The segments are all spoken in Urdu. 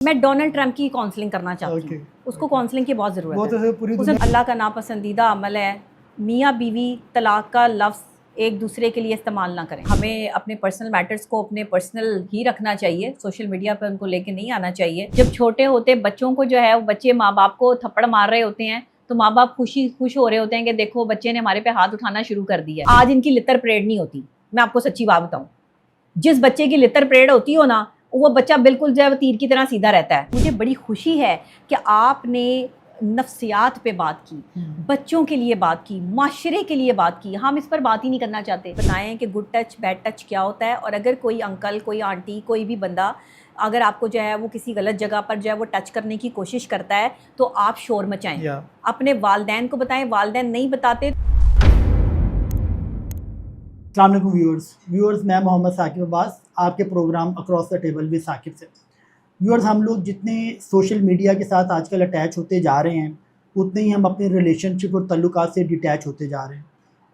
میں ڈونلڈ ٹرمپ کی کاؤنسلنگ کرنا چاہتی ہوں. اس کو کاؤنسلنگ کی بہت ضرورت ہے. اسے اللہ کا ناپسندیدہ عمل ہے میاں بیوی طلاق کا لفظ ایک دوسرے کے لیے استعمال نہ کریں. ہمیں اپنے پرسنل میٹرز کو اپنے پرسنل ہی رکھنا چاہیے, سوشل میڈیا پہ ان کو لے کے نہیں آنا چاہیے. جب چھوٹے ہوتے بچوں کو جو ہے وہ بچے ماں باپ کو تھپڑ مار رہے ہوتے ہیں تو ماں باپ خوش ہو رہے ہوتے ہیں کہ دیکھو بچے نے ہمارے پہ ہاتھ اٹھانا شروع کر دیا. آج ان کی لتر پریڈ نہیں ہوتی. میں آپ کو سچی بات بتاؤں, جس بچے کی لتر پریڈ ہوتی ہو نا وہ بچہ بالکل جو ہے وہ تیر کی طرح سیدھا رہتا ہے. مجھے بڑی خوشی ہے کہ آپ نے نفسیات پہ بات کی, بچوں کے لیے بات کی, معاشرے کے لیے بات کی. ہم اس پر بات ہی نہیں کرنا چاہتے. بتائیں کہ گڈ ٹچ بیڈ ٹچ کیا ہوتا ہے, اور اگر کوئی انکل, کوئی آنٹی, کوئی بھی بندہ اگر آپ کو جو ہے وہ کسی غلط جگہ پر جو ہے وہ ٹچ کرنے کی کوشش کرتا ہے تو آپ شور مچائیں, اپنے والدین کو بتائیں. والدین نہیں بتاتے. السلام علیکم ویورز, میں محمد ثاقب عباس, آپ کے programme across the table with Saqib سے. ویورز, ہم لوگ جتنے سوشل میڈیا کے ساتھ آج کل اٹیچ ہوتے جا رہے ہیں اتنے ہی ہم اپنے ریلیشن شپ اور تعلقات سے ڈیٹیچ ہوتے جا رہے ہیں.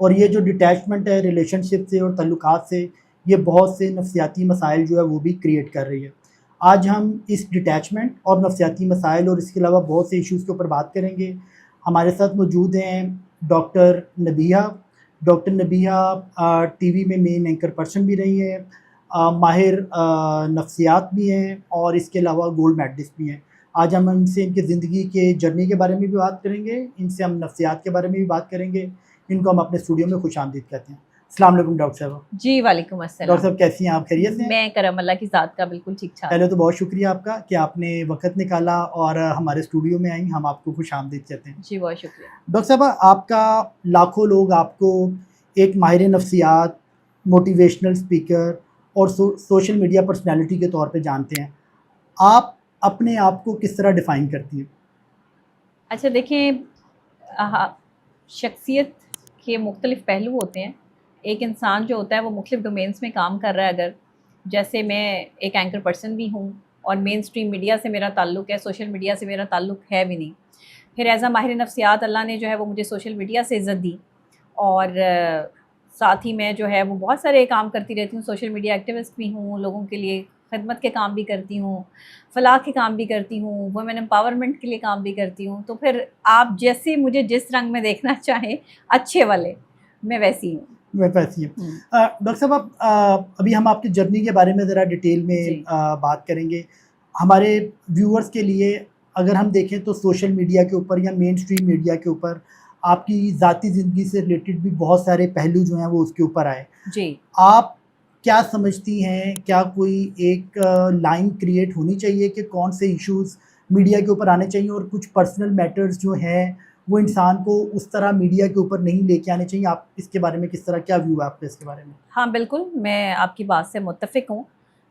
اور یہ جو ڈیٹیچمنٹ ہے ریلیشن شپ سے اور تعلقات سے, یہ بہت سے نفسیاتی مسائل جو ہے وہ بھی کریٹ کر رہی ہے. آج ہم اس ڈیٹیچمنٹ اور نفسیاتی مسائل اور اس کے علاوہ بہت سے ایشوز کے اوپر بات کریں گے. ہمارے ساتھ موجود ہیں ڈاکٹر نبیہہ. ڈاکٹر نبیہہ ٹی وی میں مین اینکر پرسن بھی رہی ہیں, ماہر نفسیات بھی ہیں, اور اس کے علاوہ گولڈ میڈلسٹ بھی ہیں. آج ہم ان سے ان کی زندگی کے جرنی کے بارے میں بھی بات کریں گے, ان سے ہم نفسیات کے بارے میں بھی بات کریں گے. ان کو ہم اپنے اسٹوڈیو میں خوش آمدید کہتے ہیں. السلام علیکم ڈاکٹر صاحب. جی وعلیکم السلام. ڈاکٹر صاحب کیسی ہیں آپ, خیریت سے؟ میں کرم اللہ کی ذات کا بالکل ٹھیک ٹھاک. پہلے تو بہت شکریہ آپ کا کہ آپ نے وقت نکالا اور ہمارے اسٹوڈیو میں آئیں, ہم آپ کو خوش آمدید کہتے ہیں. جی بہت شکریہ. ڈاکٹر صاحب, آپ کا لاکھوں لوگ آپ کو ایک ماہر نفسیات, موٹیویشنل اسپیکر اور سوشل میڈیا پرسنالٹی کے طور پہ جانتے ہیں. آپ اپنے آپ کو کس طرح ڈیفائن کرتی ہیں؟ اچھا دیکھیں, شخصیت کے مختلف پہلو ہوتے ہیں. ایک انسان جو ہوتا ہے وہ مختلف ڈومینس میں کام کر رہا ہے. اگر جیسے میں ایک اینکر پرسن بھی ہوں اور مین اسٹریم میڈیا سے میرا تعلق ہے, سوشل میڈیا سے میرا تعلق ہے بھی نہیں. پھر ایز اے ماہر نفسیات اللہ نے جو ہے وہ مجھے سوشل میڈیا سے عزت دی, اور ساتھ ہی میں جو ہے وہ بہت سارے کام کرتی رہتی ہوں. سوشل میڈیا ایکٹیوسٹ بھی ہوں, لوگوں کے لیے خدمت کے کام بھی کرتی ہوں, فلاح کے کام بھی کرتی ہوں, وومن امپاورمنٹ کے لیے کام بھی کرتی ہوں. تو پھر آپ جیسے مجھے جس رنگ میں دیکھنا چاہیں, اچھے والے, میں ویسی ہوں. ویسی ہیں. ڈاکٹر صاحب, ابھی ہم آپ کی جرنی کے بارے میں ذرا ڈیٹیل میں بات کریں گے. ہمارے ویورز کے لیے اگر ہم دیکھیں تو سوشل میڈیا کے اوپر یا مین اسٹریم میڈیا کے اوپر آپ کی ذاتی زندگی سے ریلیٹڈ بھی بہت سارے پہلو جو ہیں وہ اس کے اوپر آئے. جی, آپ کیا سمجھتی ہیں, کیا کوئی ایک لائن کریٹ ہونی چاہیے کہ کون سے ایشوز میڈیا کے اوپر آنے چاہیے, اور کچھ پرسنل میٹرز جو ہیں وہ انسان کو اس طرح میڈیا کے اوپر نہیں لے کے آنے چاہیے؟ آپ اس کے بارے میں کس طرح, کیا ویو ہے آپ کا اس کے بارے میں؟ ہاں بالکل, میں آپ کی بات سے متفق ہوں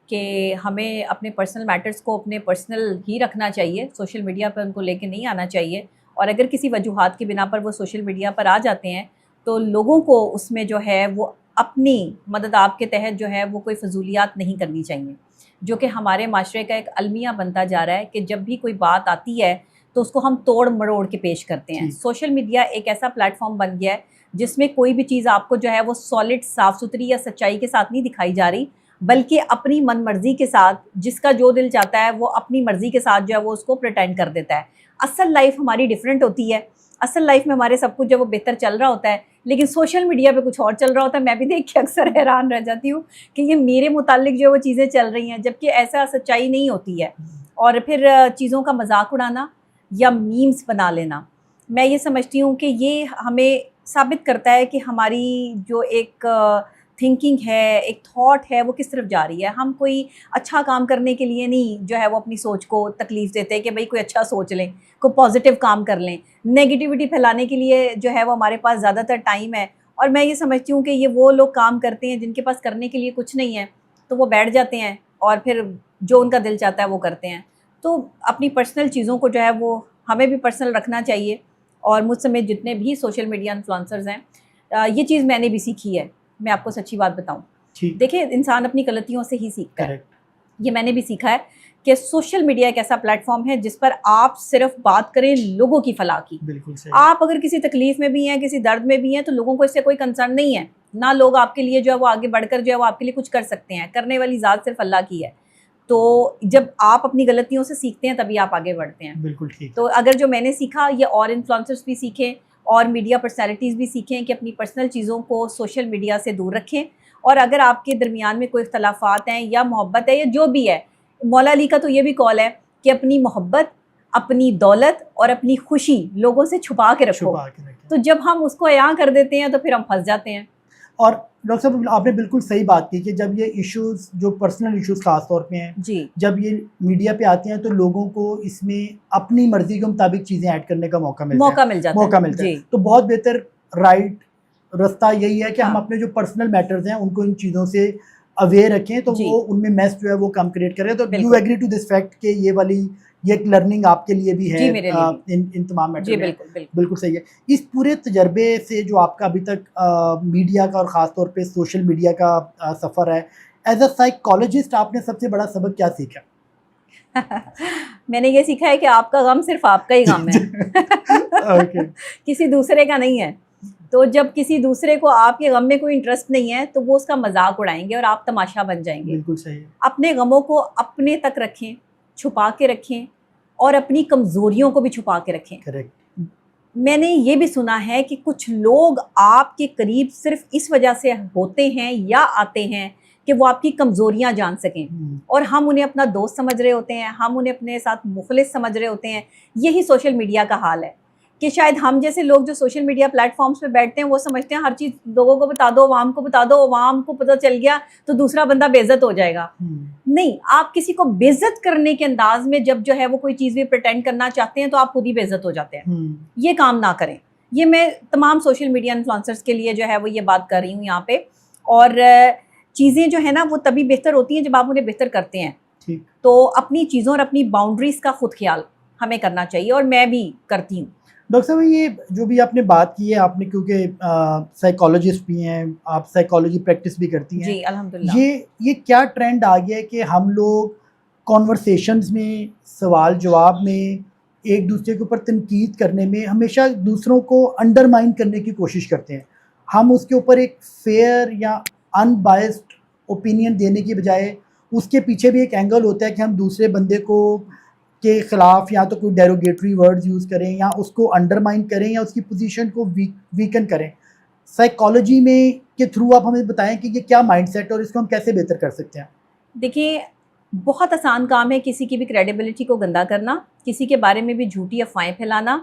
کہ ہمیں اپنے پرسنل میٹرز کو اپنے پرسنل ہی رکھنا چاہیے, سوشل میڈیا پر ان کو لے کے نہیں آنا چاہیے. اور اگر کسی وجوہات کی بنا پر وہ سوشل میڈیا پر آ جاتے ہیں تو لوگوں کو اس میں جو ہے وہ اپنی مدد آپ کے تحت جو ہے وہ کوئی فضولیات نہیں کرنی چاہیے, جو کہ ہمارے معاشرے کا ایک المیہ بنتا جا رہا ہے کہ جب بھی کوئی بات آتی ہے تو اس کو ہم توڑ مروڑ کے پیش کرتے ہیں. سوشل میڈیا ایک ایسا پلیٹ فارم بن گیا ہے جس میں کوئی بھی چیز آپ کو جو ہے وہ سالڈ, صاف ستھری یا سچائی کے ساتھ نہیں دکھائی جا رہی, بلکہ اپنی من مرضی کے ساتھ, جس کا جو دل چاہتا ہے وہ اپنی مرضی کے ساتھ جو ہے وہ اس کو پریٹینڈ کر دیتا ہے. اصل لائف ہماری ڈیفرنٹ ہوتی ہے. اصل لائف میں ہمارے سب کچھ جو وہ بہتر چل رہا ہوتا ہے, لیکن سوشل میڈیا پہ کچھ اور چل رہا ہوتا ہے. میں بھی دیکھ کے اکثر حیران رہ جاتی ہوں کہ یہ میرے متعلق جو وہ چیزیں چل رہی ہیں, جبکہ ایسا سچائی نہیں ہوتی ہے. اور پھر چیزوں کا مذاق اڑانا یا میمز بنا لینا, میں یہ سمجھتی ہوں کہ یہ ہمیں ثابت کرتا ہے کہ ہماری جو ایک تھنکنگ ہے, ایک تھاٹ ہے, وہ کس طرف جا رہی ہے. ہم کوئی اچھا کام کرنے کے لیے نہیں جو ہے وہ اپنی سوچ کو تکلیف دیتے کہ بھئی کوئی اچھا سوچ لیں, کوئی پازیٹیو کام کر لیں. نیگیٹیوٹی پھیلانے کے لیے جو ہے وہ ہمارے پاس زیادہ تر ٹائم ہے. اور میں یہ سمجھتی ہوں کہ یہ وہ لوگ کام کرتے ہیں جن کے پاس کرنے کے لیے کچھ نہیں ہے, تو وہ بیٹھ جاتے ہیں اور پھر جو ان کا دل چاہتا ہے وہ کرتے ہیں. تو اپنی پرسنل چیزوں کو جو ہے وہ ہمیں بھی پرسنل رکھنا چاہیے. اور مجھ سمیت جتنے بھی سوشل میڈیا انفلوئنسرز ہیں, یہ چیز میں نے بھی سیکھی ہے. میں آپ کو سچی بات بتاؤں, دیکھیں انسان اپنی غلطیوں سے ہی سیکھتا ہے. یہ میں نے بھی سیکھا ہے کہ سوشل میڈیا ایک ایسا پلیٹ فارم ہے جس پر آپ صرف بات کریں لوگوں کی فلاح کی. آپ اگر کسی تکلیف میں بھی ہیں, کسی درد میں بھی ہیں, تو لوگوں کو اس سے کوئی کنسرن نہیں ہے. نہ لوگ آپ کے لیے جو ہے وہ آگے بڑھ کر جو ہے وہ آپ کے لیے کچھ کر سکتے ہیں. کرنے والی ذات صرف اللہ کی ہے. تو جب آپ اپنی غلطیوں سے سیکھتے ہیں تبھی آپ آگے بڑھتے ہیں. بالکل ٹھیک. تو اگر جو میں نے سیکھا یہ اور انفلوئنسرز بھی سیکھیں اور میڈیا پرسنالٹیز بھی سیکھیں کہ اپنی پرسنل چیزوں کو سوشل میڈیا سے دور رکھیں. اور اگر آپ کے درمیان میں کوئی اختلافات ہیں یا محبت ہے یا جو بھی ہے, مولا علی کا تو یہ بھی قول ہے کہ اپنی محبت, اپنی دولت اور اپنی خوشی لوگوں سے چھپا کے رکھو. تو جب ہم اس کو عیاں کر دیتے ہیں تو پھر ہم پھنس جاتے ہیں. اور ڈاکٹر صاحب آپ نے بالکل صحیح بات کی کہ جب یہ ایشوز جو پرسنل ایشوز خاص طور پہ ہیں جی, جب یہ میڈیا پہ آتے ہیں تو لوگوں کو اس میں اپنی مرضی کے مطابق چیزیں ایڈ کرنے کا موقع ملتا ہے. تو بہت بہتر رائٹ رستہ یہی ہے کہ ہم اپنے جو پرسنل میٹرز ہیں ان کو ان چیزوں سے اویئر رکھیں تو وہ ان میں میس جو ہے وہ کم کریٹ کریں. تو you agree to this fact کہ یہ والی یہ ایک لرننگ آپ کے لیے بھی ہے ان تمام میٹر میں؟ بالکل صحیح ہے. اس پورے تجربے سے جو آپ کا ابھی تک میڈیا کا اور خاص طور پہ سوشل میڈیا کا سفر ہے, ایز اے سائیکالوجسٹ آپ نے سب سے بڑا سبق کیا سیکھا؟ میں نے یہ سیکھا ہے کہ آپ کا غم صرف آپ کا ہی غم ہے, کسی دوسرے کا نہیں ہے. تو جب کسی دوسرے کو آپ کے غم میں کوئی انٹرسٹ نہیں ہے تو وہ اس کا مذاق اڑائیں گے اور آپ تماشا بن جائیں گے. بالکل صحیح. اپنے غموں کو اپنے تک رکھیں, چھپا کے رکھیں اور اپنی کمزوریوں کو بھی چھپا کے رکھیں. میں نے یہ بھی سنا ہے کہ کچھ لوگ آپ کے قریب صرف اس وجہ سے ہوتے ہیں یا آتے ہیں کہ وہ آپ کی کمزوریاں جان سکیں, اور ہم انہیں اپنا دوست سمجھ رہے ہوتے ہیں, ہم انہیں اپنے ساتھ مخلص سمجھ رہے ہوتے ہیں. یہی سوشل میڈیا کا حال ہے کہ شاید ہم جیسے لوگ جو سوشل میڈیا پلیٹ فارمز پہ بیٹھتے ہیں وہ سمجھتے ہیں ہر چیز لوگوں کو بتا دو, عوام کو بتا دو, عوام کو پتہ چل گیا تو دوسرا بندہ بے عزت ہو جائے گا. نہیں, آپ کسی کو بے عزت کرنے کے انداز میں جب جو ہے وہ کوئی چیز بھی پریٹینڈ کرنا چاہتے ہیں تو آپ خود ہی بے عزت ہو جاتے ہیں. یہ کام نہ کریں. یہ میں تمام سوشل میڈیا انفلوئنسرز کے لیے جو ہے وہ یہ بات کر رہی ہوں یہاں پہ. اور چیزیں جو ہے نا وہ تبھی بہتر ہوتی ہیں جب آپ انہیں بہتر کرتے ہیں. تو اپنی چیزوں اور اپنی باؤنڈریز کا خود خیال ہمیں کرنا چاہیے, اور میں بھی کرتی ہوں. ڈاکٹر صاحب یہ جو بھی آپ نے بات کی ہے, آپ نے کیونکہ سائیکالوجسٹ بھی ہیں, آپ سائیکالوجی پریکٹس بھی کرتی ہیں. جی الحمدللہ. یہ کیا ٹرینڈ آ گیا ہے کہ ہم لوگ کانورسیشنز میں, سوال جواب میں, ایک دوسرے کے اوپر تنقید کرنے میں ہمیشہ دوسروں کو انڈرمائن کرنے کی کوشش کرتے ہیں. ہم اس کے اوپر ایک فیئر یا ان بائسڈ اوپینین دینے کی بجائے اس کے پیچھے بھی ایک اینگل ہوتا ہے کہ ہم دوسرے بندے کو کے خلاف یا تو کوئی ڈیروگیٹری ورڈز یوز کریں یا اس کو انڈرمائن کریں یا اس کی پوزیشن کو ویکن کریں. سائیکالوجی میں کے تھرو آپ ہمیں بتائیں کہ یہ کیا مائنڈ سیٹ ہے اور اس کو ہم کیسے بہتر کر سکتے ہیں؟ دیکھیے, بہت آسان کام ہے کسی کی بھی کریڈیبلٹی کو گندا کرنا, کسی کے بارے میں بھی جھوٹی افواہیں پھیلانا.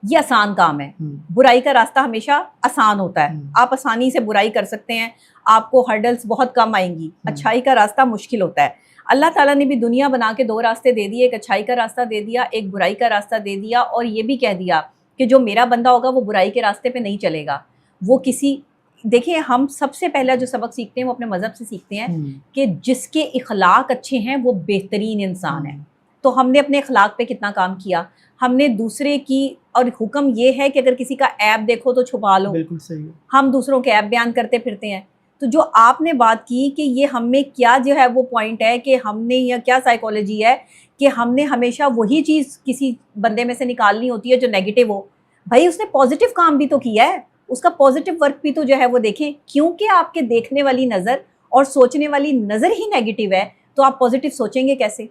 یہ آسان کام ہے. برائی کا راستہ ہمیشہ آسان ہوتا ہے, آپ آسانی سے برائی کر سکتے ہیں, آپ کو ہرڈلز بہت کم آئیں گی. اچھائی کا راستہ مشکل ہوتا ہے. اللہ تعالیٰ نے بھی دنیا بنا کے دو راستے دے دیے, ایک اچھائی کا راستہ دے دیا, ایک برائی کا راستہ دے دیا, اور یہ بھی کہہ دیا کہ جو میرا بندہ ہوگا وہ برائی کے راستے پہ نہیں چلے گا. وہ کسی, دیکھیں ہم سب سے پہلا جو سبق سیکھتے ہیں وہ اپنے مذہب سے سیکھتے ہیں کہ جس کے اخلاق اچھے ہیں وہ بہترین انسان ہے. تو ہم نے اپنے اخلاق پہ کتنا کام کیا, ہم نے دوسرے کی, اور حکم یہ ہے کہ اگر کسی کا عیب دیکھو تو چھپا لو. بالکل صحیح. ہم دوسروں کے عیب بیان کرتے پھرتے ہیں. تو جو آپ نے بات کی کہ یہ ہم میں کیا جو ہے وہ پوائنٹ ہے کہ ہم نے, یا کیا سائیکالوجی ہے کہ ہم نے ہمیشہ وہی چیز کسی بندے میں سے نکالنی ہوتی ہے جو نیگیٹو ہو. بھائی اس نے پازیٹیو کام بھی تو کیا ہے, اس کا پازیٹیو ورک بھی تو جو ہے وہ دیکھیں. کیونکہ آپ کے دیکھنے والی نظر اور سوچنے والی نظر ہی نیگیٹو ہے تو آپ پازیٹیو سوچیں گے کیسے؟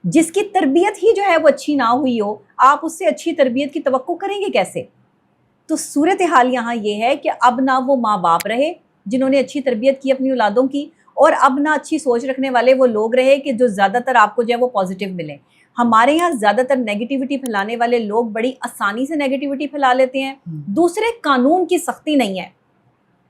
جس کی تربیت ہی جو ہے وہ اچھی نہ ہوئی ہو, آپ اس سے اچھی تربیت کی توقع کریں گے کیسے؟ تو صورتحال یہاں یہ ہے کہ اب نہ وہ ماں باپ رہے جنہوں نے اچھی تربیت کی اپنی اولادوں کی, اور اب نہ اچھی سوچ رکھنے والے وہ لوگ رہے کہ جو زیادہ تر آپ کو جو ہے وہ پازیٹیو ملیں. ہمارے یہاں زیادہ تر نیگیٹیوٹی پھیلانے والے لوگ بڑی آسانی سے نیگیٹیوٹی پھیلا لیتے ہیں. دوسرے, قانون کی سختی نہیں ہے.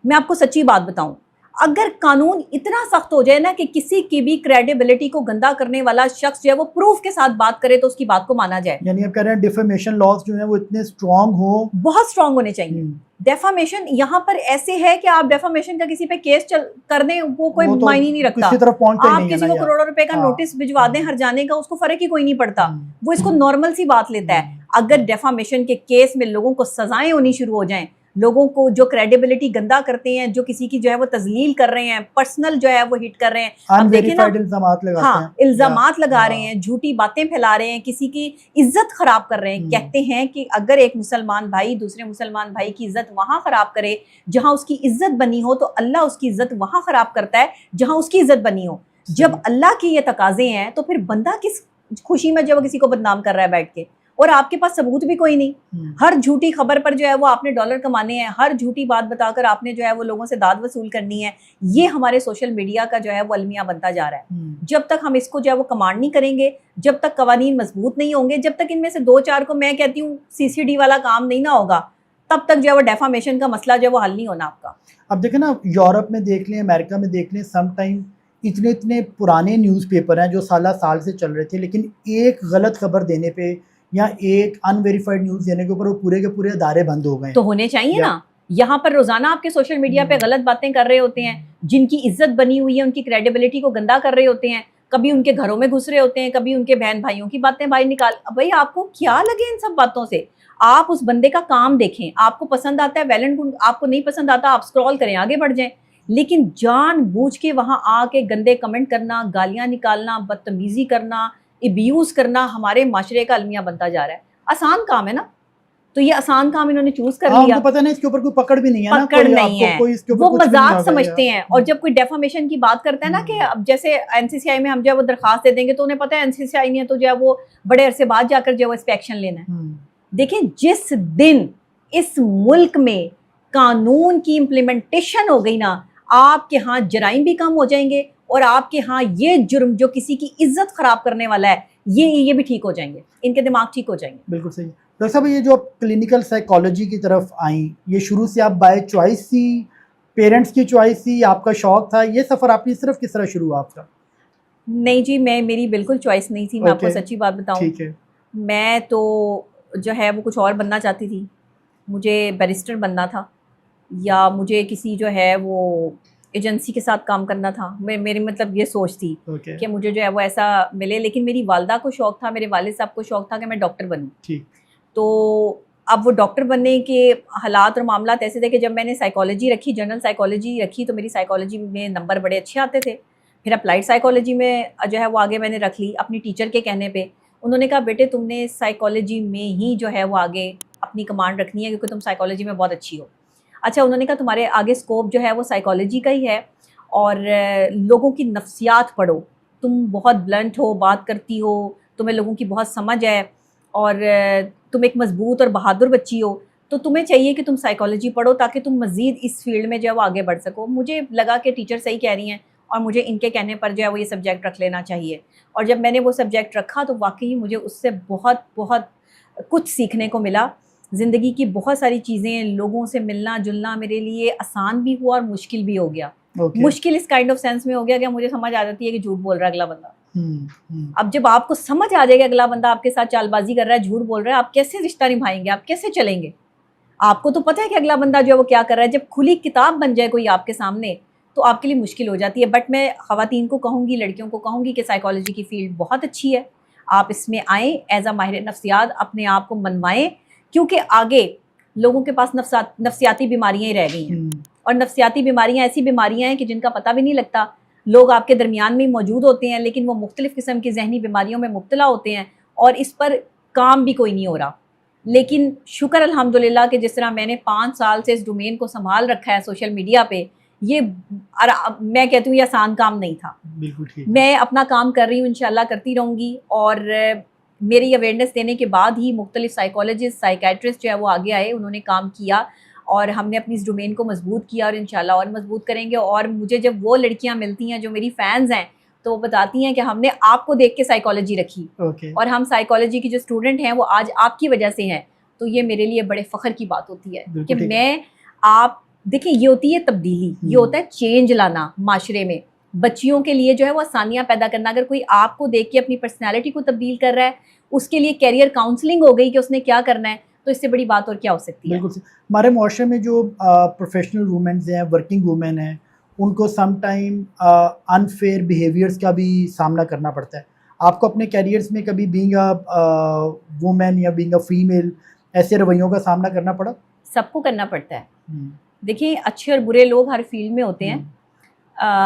میں آپ کو سچی بات بتاؤں, اگر قانون اتنا سخت ہو جائے نا کہ کسی کی بھی کریڈیبلٹی کو گندا کرنے والا شخص جو ہے وہ پروف کے ساتھ بات کرے تو اس کی بات کو مانا جائے. یعنی آپ کہہ رہے ہیں ڈیفیمیشن لاز جو ہیں وہ اتنے اسٹرانگ ہوں, بہت اسٹرانگ ہونے چاہیے. ڈیفامیشن یہاں پر ایسے ہے کہ آپ ڈیفامیشن کا کسی پہ کیس کر دیں وہ کوئی معنی نہیں رکھتا. آپ کسی کو کروڑوں روپے کا نوٹس بھجوا دیں ہر جانے کا, اس کو فرق ہی کوئی نہیں پڑتا, وہ اس کو نارمل سی بات لیتا ہے. اگر ڈیفامیشن کے کیس میں لوگوں کو سزائیں ہونی شروع ہو جائیں, لوگوں کو جو کریڈیبلٹی گندا کرتے ہیں, جو کسی کی جو ہے وہ تذلیل کر رہے ہیں, پرسنل جو ہے وہ ہٹ کر رہے ہیں, اب دیکھیں نا, ہاں الزامات لگا رہے ہیں, جھوٹی باتیں پھیلا رہے ہیں, کسی کی عزت خراب کر رہے ہیں. کہتے ہیں کہ اگر ایک مسلمان بھائی دوسرے مسلمان بھائی کی عزت وہاں خراب کرے جہاں اس کی عزت بنی ہو, تو اللہ اس کی عزت وہاں خراب کرتا ہے جہاں اس کی عزت بنی ہو. جب اللہ کے یہ تقاضے ہیں تو پھر بندہ کس خوشی میں جو کسی کو بدنام کر رہا ہے بیٹھ کے, اور آپ کے پاس ثبوت بھی کوئی نہیں. ہر جھوٹی خبر پر جو ہے وہ آپ نے ڈالر کمانے ہیں, ہر جھوٹی بات بتا کر آپ نے جو ہے وہ لوگوں سے داد وصول کرنی ہے. یہ ہمارے سوشل میڈیا کا جو ہے وہ المیہ بنتا جا رہا ہے. جب تک ہم اس کو جو ہے وہ کمانڈ نہیں کریں گے, جب تک قوانین مضبوط نہیں ہوں گے, جب تک ان میں سے 2-4 کو میں کہتی ہوں CCD والا کام نہیں نہ ہوگا, تب تک جو ہے وہ ڈیفامیشن کا مسئلہ جو ہے وہ حل نہیں ہونا آپ کا. اب دیکھیں نا, یورپ میں دیکھ لیں, امریکہ میں دیکھ لیں, سم ٹائم اتنے پرانے نیوز پیپر ہیں جو سال سے چل رہے تھے, لیکن ایک غلط خبر دینے پہ یا ایک ان ویریفائڈ نیوز دینے کے اوپر وہ پورے کے پورے ادارے بند ہو گئے. تو ہونے چاہیے نا. یہاں پر روزانہ آپ کے سوشل میڈیا پہ غلط باتیں کر رہے ہوتے ہیں, جن کی عزت بنی ہوئی ہے ان کی کریڈیبلٹی کو گندا کر رہے ہوتے ہیں, کبھی ان کے گھروں میں گھس رہے ہوتے ہیں, کبھی ان کے بہن بھائیوں کی باتیں باہر نکال. بھائی آپ کو کیا لگے ان سب باتوں سے؟ آپ اس بندے کا کام دیکھیں, آپ کو پسند آتا ہے ویل اینڈ گڈ, آپ کو نہیں پسند آتا آپ اسکرول کریں, آگے بڑھ جائیں. لیکن جان بوجھ کے وہاں آ کے گندے کمنٹ کرنا, گالیاں نکالنا, بدتمیزی کرنا, ابیوز کرنا ہمارے معاشرے کا المیہ بنتا جا رہا ہے. آسان کام ہے نا, تو یہ آسان کام انہوں نے چوز کر لیا. پتہ نہیں اس کے اوپر کوئی پکڑ بھی نہیں ہے نا, پکڑ نہیں ہے, وہ مذاق سمجھتے ہیں. اور جب کوئی ڈیفامیشن کی بات کرتا ہے نا کہ اب جیسے NCCI میں ہم جو ہے وہ درخواست دے دیں گے تو انہیں پتہ ہے NCCI نے تو جو ہے وہ بڑے عرصے بعد جا کر جو ہے وہ اس پہ ایکشن لینا ہے. دیکھیں جس دن اس ملک میں قانون کی امپلیمنٹیشن ہو گئی نا, آپ کے ہاں جرائم بھی کم ہو جائیں گے, اور آپ کے ہاں یہ جرم جو کسی کی عزت خراب کرنے والا ہے یہ بھی ٹھیک ہو جائیں گے, ان کے دماغ ٹھیک ہو جائیں گے. بالکل صحیح. ڈاکٹر صاحب یہ جو کلینکل سائیکالوجی کی طرف آئیں, یہ شروع سے آپ بائی چوائس تھی, پیرنٹس کی چوائس تھی, آپ کا شوق تھا, یہ سفر آپ کی صرف کس طرح شروع ہوا آپ کا؟ نہیں جی, میری بالکل چوائس نہیں تھی. میں آپ کو سچی بات بتاؤں, ٹھیک ہے, میں تو جو ہے وہ کچھ اور بننا چاہتی تھی. مجھے بیرسٹر بننا تھا, یا مجھے کسی جو ہے وہ ایجنسی کے ساتھ کام کرنا تھا. میری مطلب یہ سوچ تھی کہ مجھے جو ہے وہ ایسا ملے. لیکن میری والدہ کو شوق تھا, میرے والد صاحب کو شوق تھا کہ میں ڈاکٹر بنوں. تو اب وہ ڈاکٹر بننے کے حالات اور معاملات ایسے تھے کہ جب میں نے سائیکالوجی رکھی, جنرل سائیکالوجی رکھی, تو میری سائیکالوجی میں نمبر بڑے اچھے آتے تھے. پھر اپلائڈ سائیکالوجی میں جو ہے وہ آگے میں نے رکھ لی اپنی ٹیچر کے کہنے پہ. انہوں نے کہا بیٹے تم نے سائیکالوجی میں ہی جو ہے وہ آگے اپنی کمانڈ رکھنی ہے کیونکہ تم سائیکالوجی میں بہت اچھی ہو. اچھا, انہوں نے کہا تمہارے آگے اسکوپ جو ہے وہ سائیکالوجی کا ہی ہے, اور لوگوں کی نفسیات پڑھو, تم بہت بلنٹ ہو, بات کرتی ہو, تمہیں لوگوں کی بہت سمجھ ہے, اور تم ایک مضبوط اور بہادر بچی ہو, تو تمہیں چاہیے کہ تم سائیکالوجی پڑھو تاکہ تم مزید اس فیلڈ میں جو ہے وہ آگے بڑھ سکو. مجھے لگا کہ ٹیچر صحیح کہہ رہی ہیں اور مجھے ان کے کہنے پر جو ہے وہ یہ سبجیکٹ رکھ لینا چاہیے. اور جب میں نے وہ سبجیکٹ رکھا تو واقعی مجھے اس سے بہت کچھ سیکھنے کو ملا. زندگی کی بہت ساری چیزیں, لوگوں سے ملنا جلنا میرے لیے آسان بھی ہوا اور مشکل بھی ہو گیا. مشکل اس کائنڈ آف سینس میں ہو گیا کہ مجھے سمجھ آ جاتی ہے کہ جھوٹ بول رہا ہے اگلا بندہ. اب جب آپ کو سمجھ آ جائے گا اگلا بندہ آپ کے ساتھ چال بازی کر رہا ہے, جھوٹ بول رہا ہے, آپ کیسے رشتہ نبھائیں گے, آپ کیسے چلیں گے؟ آپ کو تو پتہ ہے کہ اگلا بندہ جو ہے وہ کیا کر رہا ہے. جب کھلی کتاب بن جائے کوئی آپ کے سامنے تو آپ کے لیے مشکل ہو جاتی ہے. بٹ میں خواتین کو کہوں گی, لڑکیوں کو کہوں گی کہ سائیکالوجی کی فیلڈ بہت اچھی ہے, آپ اس میں آئیں ایز اے ماہر نفسیات, اپنے آپ کو منوائیں, کیونکہ آگے لوگوں کے پاس نفسیاتی بیماریاں ہی رہ گئی ہیں. اور نفسیاتی بیماریاں ایسی بیماریاں ہیں کہ جن کا پتہ بھی نہیں لگتا. لوگ آپ کے درمیان میں موجود ہوتے ہیں لیکن وہ مختلف قسم کی ذہنی بیماریوں میں مبتلا ہوتے ہیں, اور اس پر کام بھی کوئی نہیں ہو رہا. لیکن شکر الحمدللہ کہ جس طرح میں نے 5 سال سے اس ڈومین کو سنبھال رکھا ہے سوشل میڈیا پہ, یہ میں کہتی ہوں یہ آسان کام نہیں تھا. میں اپنا کام کر رہی ہوں, انشاءاللہ کرتی رہوں گی. اور میری اویئرنیس دینے کے بعد ہی مختلف سائیکالوجسٹ, سائیکیٹرسٹ جو ہے وہ آگے آئے, انہوں نے کام کیا, اور ہم نے اپنی اس ڈومین کو مضبوط کیا, اور انشاءاللہ اور مضبوط کریں گے. اور مجھے جب وہ لڑکیاں ملتی ہیں جو میری فینز ہیں تو وہ بتاتی ہیں کہ ہم نے آپ کو دیکھ کے سائیکالوجی رکھی, اور ہم سائیکالوجی کی جو اسٹوڈنٹ ہیں وہ آج آپ کی وجہ سے ہیں. تو یہ میرے لیے بڑے فخر کی بات ہوتی ہے کہ میں, آپ دیکھیں یہ ہوتی ہے تبدیلی, یہ ہوتا ہے چینج لانا معاشرے میں, بچیوں کے لیے جو ہے وہ آسانیاں پیدا کرنا. اگر کوئی آپ کو دیکھ کے اپنی پرسنالٹی کو تبدیل کر رہا ہے, اس کے لیے کیریئر کاؤنسلنگ ہو گئی کہ اس نے کیا کرنا ہے, تو اس سے بڑی بات اور کیا ہو سکتی ہے. بالکل. ہمارے معاشرے میں جو پروفیشنل وومنز ہیں, ورکنگ وومن ہیں, ان کو سم ٹائم انفیئر بیہیویئرس کا بھی سامنا کرنا پڑتا ہے. آپ کو اپنے کیریئرس میں کبھی بینگ اے وومن یا بینگ اے فیمیل ایسے رویوں کا سامنا کرنا پڑا؟ سب کو کرنا پڑتا ہے. دیکھیں اچھے اور برے لوگ ہر فیلڈ میں ہوتے ہیں.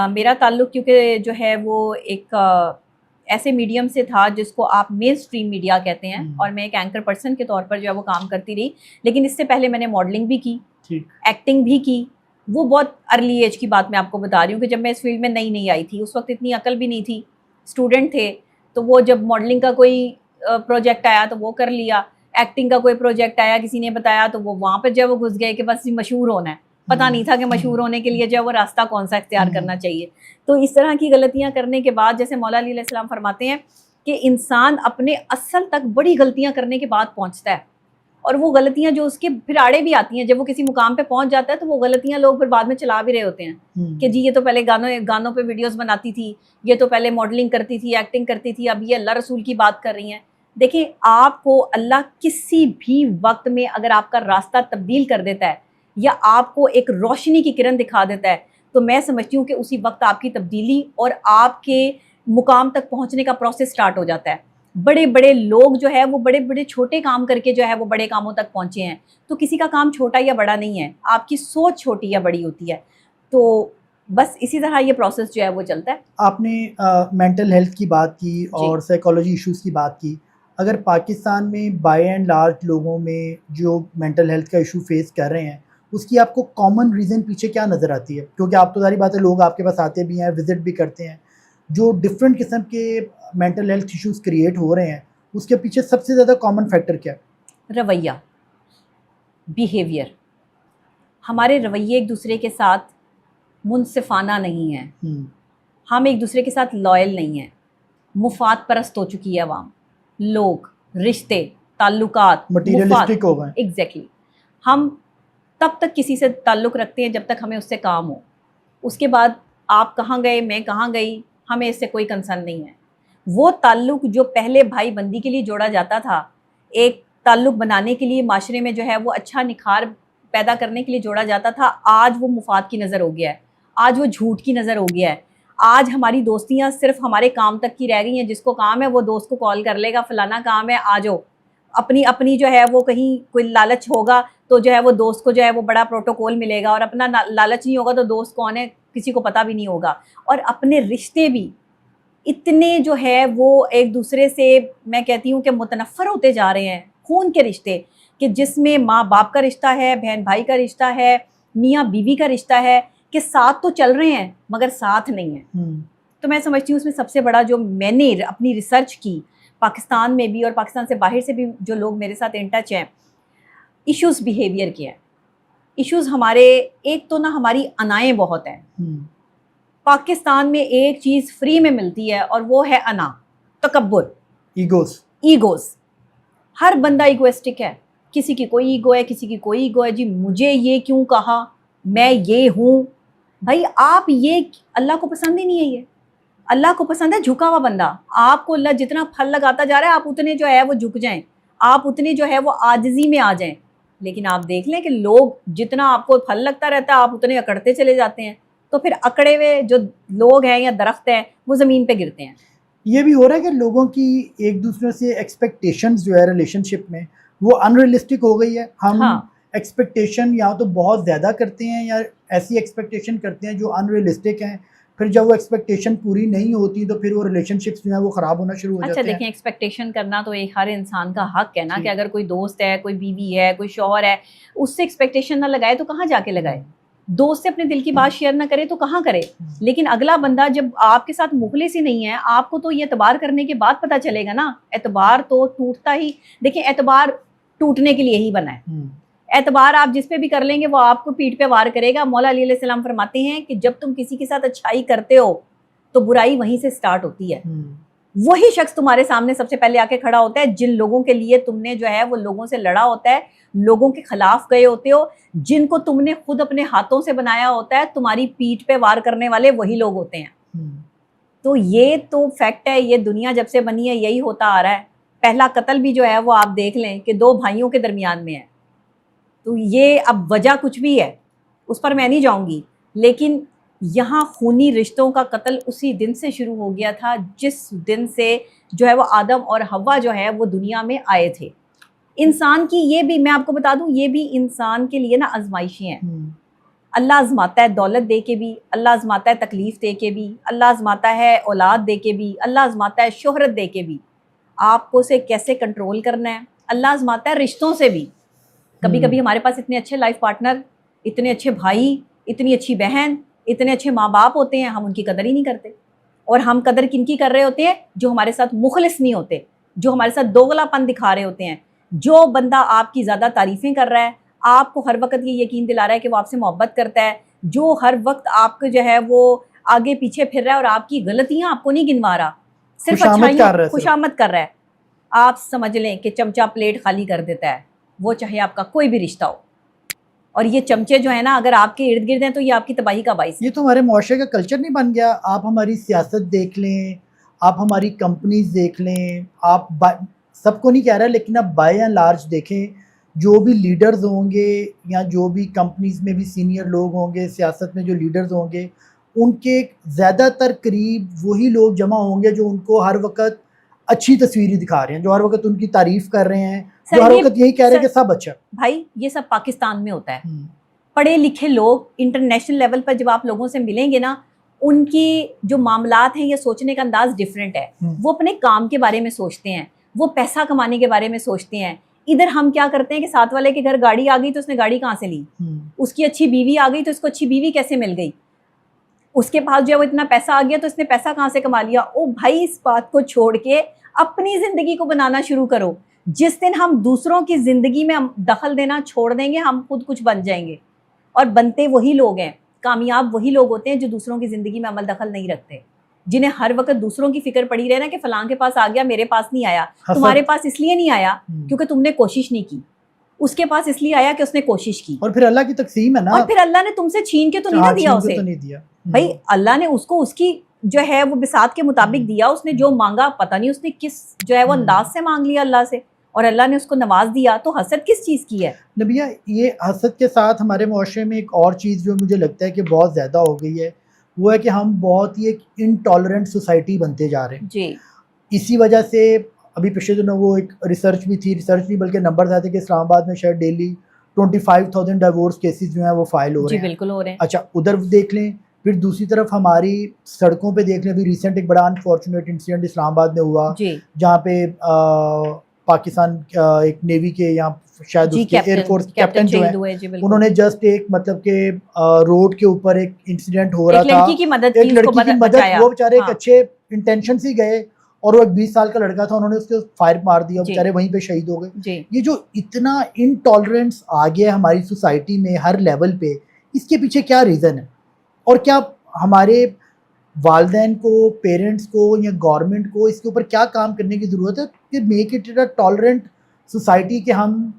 میرا تعلق کیونکہ جو ہے وہ ایک ایسے میڈیم سے تھا جس کو آپ مین اسٹریم میڈیا کہتے ہیں, اور میں ایک اینکر پرسن کے طور پر جو ہے وہ کام کرتی رہی. لیکن اس سے پہلے میں نے ماڈلنگ بھی کی, ایکٹنگ بھی کی, وہ بہت ارلی ایج کی بات میں آپ کو بتا رہی ہوں کہ جب میں اس فیلڈ میں نئی آئی تھی، اس وقت اتنی عقل بھی نہیں تھی، اسٹوڈنٹ تھے، تو وہ جب ماڈلنگ کا کوئی پروجیکٹ آیا تو وہ کر لیا، ایکٹنگ کا کوئی پروجیکٹ آیا کسی نے بتایا تو وہ وہاں پہ جو وہ گھس گئے کہ بس مشہور ہونا ہے. پتہ نہیں تھا کہ مشہور ہونے کے لیے جو ہے وہ راستہ کون سا اختیار کرنا چاہیے. تو اس طرح کی غلطیاں کرنے کے بعد جیسے مولا علی علیہ السلام فرماتے ہیں کہ انسان اپنے اصل تک بڑی غلطیاں کرنے کے بعد پہنچتا ہے، اور وہ غلطیاں جو اس کے پھر آڑے بھی آتی ہیں، جب وہ کسی مقام پہ پہنچ جاتا ہے تو وہ غلطیاں لوگ پھر بعد میں چلا بھی رہے ہوتے ہیں کہ جی یہ تو پہلے گانوں پہ ویڈیوز بناتی تھی، یہ تو پہلے ماڈلنگ کرتی تھی، ایکٹنگ کرتی تھی، اب یہ اللہ رسول کی بات کر رہی ہیں. دیکھیں آپ کو اللہ کسی بھی وقت میں اگر آپ کا راستہ تبدیل کر دیتا ہے یا آپ کو ایک روشنی کی کرن دکھا دیتا ہے تو میں سمجھتی ہوں کہ اسی وقت آپ کی تبدیلی اور آپ کے مقام تک پہنچنے کا پروسیس سٹارٹ ہو جاتا ہے. بڑے بڑے لوگ جو ہے وہ بڑے بڑے چھوٹے کام کر کے جو ہے وہ بڑے کاموں تک پہنچے ہیں. تو کسی کا کام چھوٹا یا بڑا نہیں ہے، آپ کی سوچ چھوٹی یا بڑی ہوتی ہے. تو بس اسی طرح یہ پروسیس جو ہے وہ چلتا ہے. آپ نے مینٹل ہیلتھ کی بات کی اور سائیکالوجی ایشوز کی بات کی. اگر پاکستان میں بائی اینڈ لارج لوگوں میں جو مینٹل ہیلتھ کا ایشو فیس کر رہے ہیں اس کی آپ کو کامن ریزن پیچھے کیا نظر آتی ہے؟ کیونکہ آپ تو ظاہری بات ہے لوگ آپ کے پاس آتے بھی ہیں، وزٹ بھی کرتے ہیں، جو ڈفرینٹ قسم کے مینٹل ہیلتھ ایشوز کریٹ ہو رہے ہیں اس کے پیچھے سب سے زیادہ کامن فیکٹر کیا ہے؟ رویہ، بیہیویئر. ہمارے رویے ایک دوسرے کے ساتھ منصفانہ نہیں ہیں، ہم ایک دوسرے کے ساتھ لائل نہیں ہیں، مفاد پرست ہو چکی ہے عوام، لوگ، رشتے، تعلقات مٹیریلسٹک ہو گئے. ایگزیکٹلی. ہم تب تک کسی سے تعلق رکھتے ہیں جب تک ہمیں اس سے کام ہو، اس کے بعد آپ کہاں گئے میں کہاں گئی ہمیں اس سے کوئی کنسرن نہیں ہے. وہ تعلق جو پہلے بھائی بندی کے لیے جوڑا جاتا تھا، ایک تعلق بنانے کے لیے معاشرے میں جو ہے وہ اچھا نکھار پیدا کرنے کے لیے جوڑا جاتا تھا، آج وہ مفاد کی نظر ہو گیا ہے، آج وہ جھوٹ کی نظر ہو گیا ہے. آج ہماری دوستیاں صرف ہمارے کام تک کی رہ گئی ہیں، جس کو کام ہے وہ دوست کو کال کر لے گا فلانا کام ہے آ جاؤ. اپنی جو ہے وہ کہیں کوئی لالچ ہوگا تو جو ہے وہ دوست کو جو ہے وہ بڑا پروٹوکول ملے گا، اور اپنا لالچ نہیں ہوگا تو دوست کون ہے کسی کو پتہ بھی نہیں ہوگا. اور اپنے رشتے بھی اتنے جو ہے وہ ایک دوسرے سے میں کہتی ہوں کہ متنفر ہوتے جا رہے ہیں، خون کے رشتے کہ جس میں ماں باپ کا رشتہ ہے، بہن بھائی کا رشتہ ہے، میاں بیوی کا رشتہ ہے، کہ ساتھ تو چل رہے ہیں مگر ساتھ نہیں ہیں. تو میں سمجھتی ہوں اس میں سب سے بڑا جو میں نے اپنی ریسرچ کی پاکستان میں بھی اور پاکستان سے باہر سے بھی جو لوگ میرے ساتھ ان ٹچ ہیں، ایشوز بیہیویئر کے ہیں. ایشوز ہمارے ایک تو نا ہماری انائیں بہت ہیں. پاکستان میں ایک چیز فری میں ملتی ہے اور وہ ہے انا، تکبر، ایگوز. ہر بندہ ایگوسٹک ہے، کسی کی کوئی ایگو ہے، کسی کی کوئی ایگو ہے. جی مجھے یہ کیوں کہا، میں یہ ہوں. بھائی آپ یہ اللہ کو پسند ہی نہیں ہے. یہ اللہ کو پسند ہے جھکا ہوا بندہ. آپ کو اللہ جتنا پھل لگاتا جا رہا ہے آپ اتنے جو ہے وہ جھک جائیں، آپ اتنے جو ہے وہ عاجزی میں آ جائیں. لیکن آپ دیکھ لیں کہ لوگ جتنا آپ کو پھل لگتا رہتا ہے آپ اتنے اکڑتے چلے جاتے ہیں. تو پھر اکڑے ہوئے جو لوگ ہیں یا درخت ہیں وہ زمین پہ گرتے ہیں. یہ بھی ہو رہا ہے کہ لوگوں کی ایک دوسرے سے ایکسپیکٹیشنز جو ہے ریلیشن شپ میں وہ ان ریئلسٹک ہو گئی ہے. ہم ایکسپیکٹیشن یا تو بہت زیادہ کرتے ہیں یا ایسی ایکسپیکٹیشن کرتے ہیں جو ان ریئلسٹک ہیں. پھر جب وہ ایکسپیکٹیشن پوری نہیں ہوتی تو پھر وہ ریلیشن شپس جو ہیں وہ خراب ہونا شروع ہو جاتے ہیں. اچھا دیکھیں، ایکسپیکٹیشن کرنا تو ایک ہر انسان کا حق ہے نا کہ اگر کوئی دوست ہے، کوئی بیوی ہے، کوئی شوہر ہے، اس سے ایکسپیکٹیشن نہ لگائے تو کہاں جا کے لگائے. دوست سے اپنے دل کی بات شیئر نہ کرے تو کہاں کرے. لیکن اگلا بندہ جب آپ کے ساتھ مخلص ہی نہیں ہے، آپ کو تو یہ اعتبار کرنے کے بعد پتہ چلے گا نا. اعتبار تو ٹوٹتا ہی، دیکھیں اعتبار ٹوٹنے کے لیے ہی بنا ہے. اعتبار آپ جس پہ بھی کر لیں گے وہ آپ کو پیٹھ پہ وار کرے گا. مولا علی علیہ السلام فرماتے ہیں کہ جب تم کسی کے ساتھ اچھائی کرتے ہو تو برائی وہیں سے سٹارٹ ہوتی ہے. وہی شخص تمہارے سامنے سب سے پہلے آ کے کھڑا ہوتا ہے جن لوگوں کے لیے تم نے جو ہے وہ لوگوں سے لڑا ہوتا ہے، لوگوں کے خلاف گئے ہوتے ہو، جن کو تم نے خود اپنے ہاتھوں سے بنایا ہوتا ہے. تمہاری پیٹھ پہ وار کرنے والے وہی لوگ ہوتے ہیں. تو یہ تو فیکٹ ہے، یہ دنیا جب سے بنی ہے یہی ہوتا آ رہا ہے. پہلا قتل بھی جو ہے وہ آپ دیکھ لیں کہ 2 بھائیوں کے درمیان میں ہے. تو یہ اب وجہ کچھ بھی ہے اس پر میں نہیں جاؤں گی، لیکن یہاں خونی رشتوں کا قتل اسی دن سے شروع ہو گیا تھا جس دن سے جو ہے وہ آدم اور حوا جو ہے وہ دنیا میں آئے تھے. انسان کی یہ بھی میں آپ کو بتا دوں، یہ بھی انسان کے لیے نا آزمائشیں ہیں. اللہ آزماتا ہے دولت دے کے بھی، اللہ آزماتا ہے تکلیف دے کے بھی، اللہ آزماتا ہے اولاد دے کے بھی، اللہ آزماتا ہے شہرت دے کے بھی. آپ کو اسے کیسے کنٹرول کرنا ہے اللہ آزماتا ہے رشتوں سے بھی. کبھی کبھی ہمارے پاس اتنے اچھے لائف پارٹنر، اتنے اچھے بھائی، اتنی اچھی بہن, اتنے اچھے ماں باپ ہوتے ہیں, ہم ان کی قدر ہی نہیں کرتے. اور ہم قدر کن کی کر رہے ہوتے ہیں؟ جو ہمارے ساتھ مخلص نہیں ہوتے, جو ہمارے ساتھ دوغلا پن دکھا رہے ہوتے ہیں. جو بندہ آپ کی زیادہ تعریفیں کر رہا ہے, آپ کو ہر وقت یہ یقین دلا رہا ہے کہ وہ آپ سے محبت کرتا ہے, جو ہر وقت آپ کو جو ہے وہ آگے پیچھے پھر رہا ہے اور آپ کی غلطیاں آپ کو نہیں گنوا رہا, صرف اچھائیاں خوشامد کر رہا ہے, آپ سمجھ لیں کہ چمچہ پلیٹ خالی کر دیتا ہے, وہ چاہے آپ کا کوئی بھی رشتہ ہو. اور یہ چمچے جو ہیں نا, اگر آپ کے ارد گرد ہیں تو یہ آپ کی تباہی کا باعث ہے. یہ تو ہمارے معاشرے کا کلچر نہیں بن گیا. آپ ہماری سیاست دیکھ لیں, آپ ہماری کمپنیز دیکھ لیں, آپ سب کو نہیں کہہ رہا لیکن آپ بائی اینڈ لارج دیکھیں, جو بھی لیڈرز ہوں گے یا جو بھی کمپنیز میں بھی سینئر لوگ ہوں گے, سیاست میں جو لیڈرز ہوں گے, ان کے زیادہ تر قریب وہی لوگ جمع ہوں گے جو ان کو ہر وقت اچھی تصویریں دکھا رہے ہیں, جو ہر وقت ان کی تعریف کر رہے ہیں, جو ہر وقت یہی کہہ رہے ہیں کہ سب اچھا. بھائی یہ سب پاکستان میں ہوتا ہے. پڑھے لکھے لوگ انٹرنیشنل لیول پر جب آپ لوگوں سے ملیں گے نا, ان کی جو معاملات ہیں, یہ سوچنے کا انداز ڈیفرنٹ ہے. وہ اپنے کام کے بارے میں سوچتے ہیں, وہ پیسہ کمانے کے بارے میں سوچتے ہیں. ادھر ہم کیا کرتے ہیں کہ ساتھ والے کے گھر گاڑی آ گئی تو اس نے گاڑی کہاں سے لی, اس کی اچھی بیوی آ گئی تو اس کو اچھی بیوی کیسے مل گئی, اس کے پاس جو ہے وہ اتنا پیسہ آ گیا تو اس نے پیسہ کہاں سے کما لیا. او بھائی, اس بات کو چھوڑ کے اپنی زندگی کو بنانا شروع کرو. جس دن ہم دوسروں کی زندگی میں دخل دینا چھوڑ دیں گے, ہم خود کچھ بن جائیں گے. اور بنتے وہی لوگ ہیں, کامیاب وہی لوگ ہوتے ہیں جو دوسروں کی زندگی میں عمل دخل نہیں رکھتے, جنہیں ہر وقت دوسروں کی فکر پڑی رہے نا کہ فلاں کے پاس آ گیا, میرے پاس نہیں آیا. تمہارے پاس اس لیے نہیں آیا کیونکہ تم نے کوشش نہیں کی, اس کے پاس اس لیے آیا کہ اس نے کوشش کی. اور پھر اللہ کی تقسیم ہے نا, اور پھر اللہ نے تم سے چھین کے تو نہیں دیا اسے. بھائی اللہ نے اس کو اس کی جو ہے وہ بساط کے مطابق دیا. اس نے جو مانگا, پتہ نہیں اس نے کس جو ہے وہ انداز سے مانگ لیا اللہ سے, اور اللہ نے اس کو نواز دیا. تو حسد کس چیز کی ہے نبیہ؟ یہ حسد کے ساتھ ہمارے معاشرے میں ایک اور چیز جو مجھے لگتا ہے کہ بہت زیادہ ہو گئی ہے, وہ ہے کہ ہم بہت ہی ایک انٹالرنٹ سوسائٹی بنتے جا رہے ہیں. جی, اسی وجہ سے ابھی پچھلے دنوں وہ ایک ریسرچ بھی تھی, ریسرچ نہیں بلکہ نمبرز آتے کہ اسلام آباد میں شاید ڈیلی 25,000 ڈائیورس کیسز جو ہیں وہ فائل ہو رہے ہیں. جی بالکل ہو رہے ہیں. اچھا ادھر دیکھ لیں, پھر دوسری طرف ہماری سڑکوں پہ دیکھ لیں. ابھی ریسنٹ ایک بڑا انفارچونیٹ انسیڈنٹ اسلام آباد میں ہوا, جہاں پہ پاکستان ایک نیوی کے یا شاید اس کے ایئر فورس کیپٹن جو ہیں, انہوں نے جسٹ ایک مطلب کہ روڈ کے اوپر ایک انسیڈنٹ ہو رہا تھا, ایک لڑکی کی مدد, وہ بیچارے ایک اچھے انٹینشن سے گئے اور وہ ایک 20 سال کا لڑکا تھا, انہوں نے اس کو فائر مار دیا, بیچارے وہیں پہ شہید ہو گئے. یہ جو اتنا انٹالرنس آ گیا ہماری سوسائٹی میں ہر لیول پہ, اس کے پیچھے کیا ریزن ہے؟ اور کیا ہمارے والدین کو, پیرنٹس کو یا گورنمنٹ کو اس کے اوپر کیا کام کرنے کی ضرورت ہے کہ make it a tolerant society, کہ ہم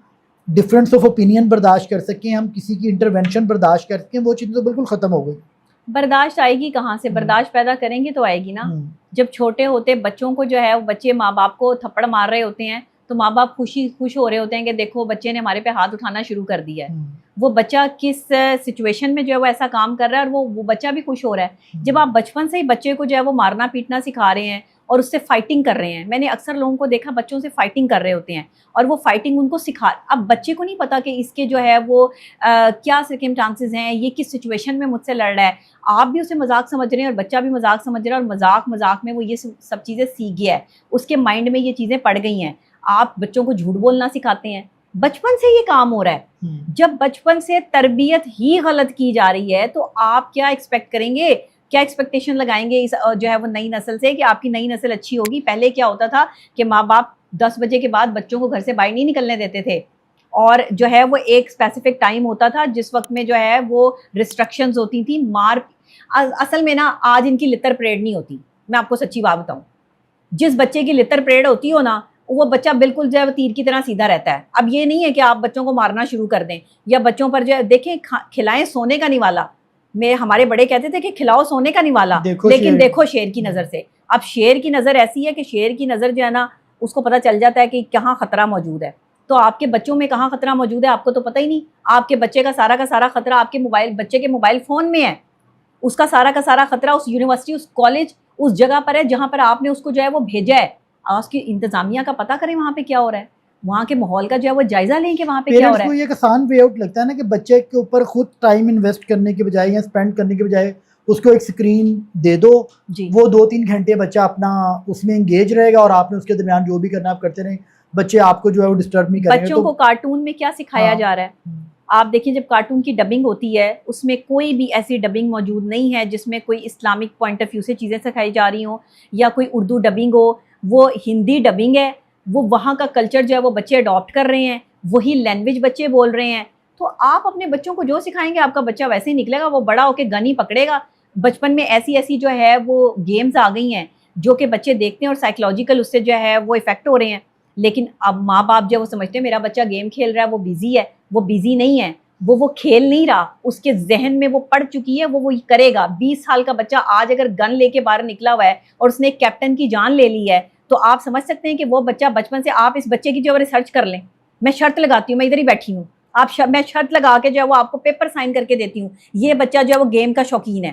ڈفرینس آف اوپینین برداشت کر سکیں, ہم کسی کی انٹرونشن برداشت کر سکیں؟ وہ چیزیں تو بالکل ختم ہو گئی. برداشت آئے گی کہاں سے؟ برداشت پیدا کریں گے تو آئے گی نا. جب چھوٹے ہوتے بچوں کو جو ہے, بچے ماں باپ کو تھپڑ مار رہے ہوتے ہیں تو ماں باپ خوش ہو رہے ہوتے ہیں کہ دیکھو بچے نے ہمارے پہ ہاتھ اٹھانا شروع کر دیا ہے. وہ بچہ کس سچویشن میں جو ہے وہ ایسا کام کر رہا ہے, اور وہ بچہ بھی خوش ہو رہا ہے. جب آپ بچپن سے ہی بچے کو جو ہے وہ مارنا پیٹنا سکھا رہے ہیں اور اس سے فائٹنگ کر رہے ہیں, میں نے اکثر لوگوں کو دیکھا بچوں سے فائٹنگ کر رہے ہوتے ہیں اور وہ فائٹنگ ان کو سکھا, اب بچے کو نہیں پتا کہ اس کے جو ہے وہ کیا سرکمسٹانسز ہیں, یہ کس سچویشن میں مجھ سے لڑ رہا ہے. آپ بھی اسے مذاق سمجھ رہے ہیں اور بچہ بھی مذاق سمجھ رہا ہے, اور مذاق میں وہ یہ سب چیزیں سیکھ گیا ہے, اس کے مائنڈ میں یہ چیزیں پڑ گئی ہیں. آپ بچوں کو جھوٹ بولنا سکھاتے ہیں, بچپن سے یہ کام ہو رہا ہے. جب بچپن سے تربیت ہی غلط کی جا رہی ہے تو آپ کیا ایکسپیکٹ کریں گے, کیا ایکسپیکٹیشن لگائیں گے اس جو ہے وہ نئی نسل سے کہ آپ کی نئی نسل اچھی ہوگی؟ پہلے کیا ہوتا تھا کہ ماں باپ 10 بجے کے بعد بچوں کو گھر سے باہر نہیں نکلنے دیتے تھے, اور جو ہے وہ ایک اسپیسیفک ٹائم ہوتا تھا جس وقت میں جو ہے وہ ریسٹرکشنز ہوتی تھیں. اصل میں نا آج ان کی لتر پریڈ نہیں ہوتی, میں آپ کو سچی بات بتاؤں. جس بچے کی لتر پریڈ ہوتی ہو نا, وہ بچہ بالکل جو ہے وہ تیر کی طرح سیدھا رہتا ہے. اب یہ نہیں ہے کہ آپ بچوں کو مارنا شروع کر دیں یا بچوں پر جو ہے دیکھیں کھلائیں سونے کا نوالا. ہمارے بڑے کہتے تھے کہ کھلاؤ سونے کا نوالا, لیکن دیکھو شیر کی نظر سے. اب شیر کی نظر ایسی ہے کہ شیر کی نظر جو ہے نا اس کو پتہ چل جاتا ہے کہ کہاں خطرہ موجود ہے. تو آپ کے بچوں میں کہاں خطرہ موجود ہے آپ کو تو پتہ ہی نہیں. آپ کے بچے کا سارا خطرہ آپ کے بچے کے موبائل فون میں ہے. اس کا سارا خطرہ اس یونیورسٹی, اس کالج, اس جگہ پر ہے جہاں پر آپ نے اس کو جو ہے وہ بھیجا ہے. اس کی انتظامیہ کا پتہ کریں وہاں پہ کیا ہو رہا ہے, وہاں کے ماحول کا جو ہے وہ جائزہ لیں کہ وہاں پہ کیا ہو رہا ہے. کو یہ ایک آسان وے آؤٹ لگتا ہے نا کہ بچے کے اوپر خود ٹائم انویسٹ کرنے کے بجائے یا اسپینڈ کرنے کے بجائے اس کو ایک اسکرین دے دو, وہ 2-3 گھنٹے بچہ اپنا اس میں انگیج رہے گا اور آپ نے اس کے درمیان جو بھی کرنا آپ کرتے رہیں. بچے آپ کو جو ہے وہ ڈسٹرب نہیں کریں گے. بچوں کو کارٹون میں کیا سکھایا جا رہا ہے, آپ دیکھیں جب کارٹون کی ڈبنگ ہوتی ہے اس میں کوئی بھی ایسی ڈبنگ موجود نہیں ہے جس میں کوئی اسلامک پوائنٹ آف ویو سے چیزیں سکھائی جا رہی ہوں یا کوئی اردو ڈبنگ ہو. وہ ہندی ڈبنگ ہے, وہ وہاں کا کلچر جو ہے وہ بچے اڈاپٹ کر رہے ہیں, وہی لینگویج بچے بول رہے ہیں. تو آپ اپنے بچوں کو جو سکھائیں گے آپ کا بچہ ویسے ہی نکلے گا, وہ بڑا ہو کے گن ہی پکڑے گا. بچپن میں ایسی جو ہے وہ گیمز آ گئی ہیں جو کہ بچے دیکھتے ہیں اور سائیکولوجیکل اس سے جو ہے وہ افیکٹ ہو رہے ہیں. لیکن اب ماں باپ جو وہ سمجھتے ہیں میرا بچہ گیم کھیل رہا ہے وہ بیزی ہے, وہ بیزی نہیں ہے, وہ کھیل نہیں رہا, اس کے ذہن میں وہ پڑ چکی ہے, وہ کرے گا. 20 سال کا بچہ آج اگر گن لے کے باہر نکلا ہوا ہے اور اس نے ایک کیپٹن کی جان لے لی ہے تو آپ سمجھ سکتے ہیں کہ وہ بچہ بچپن سے, آپ اس بچے کی جو ریسرچ کر لیں, میں شرط لگاتی ہوں, میں ادھر ہی بیٹھی ہوں, میں شرط لگا کے جو ہے وہ آپ کو پیپر سائن کر کے دیتی ہوں, یہ بچہ جو ہے وہ گیم کا شوقین ہے,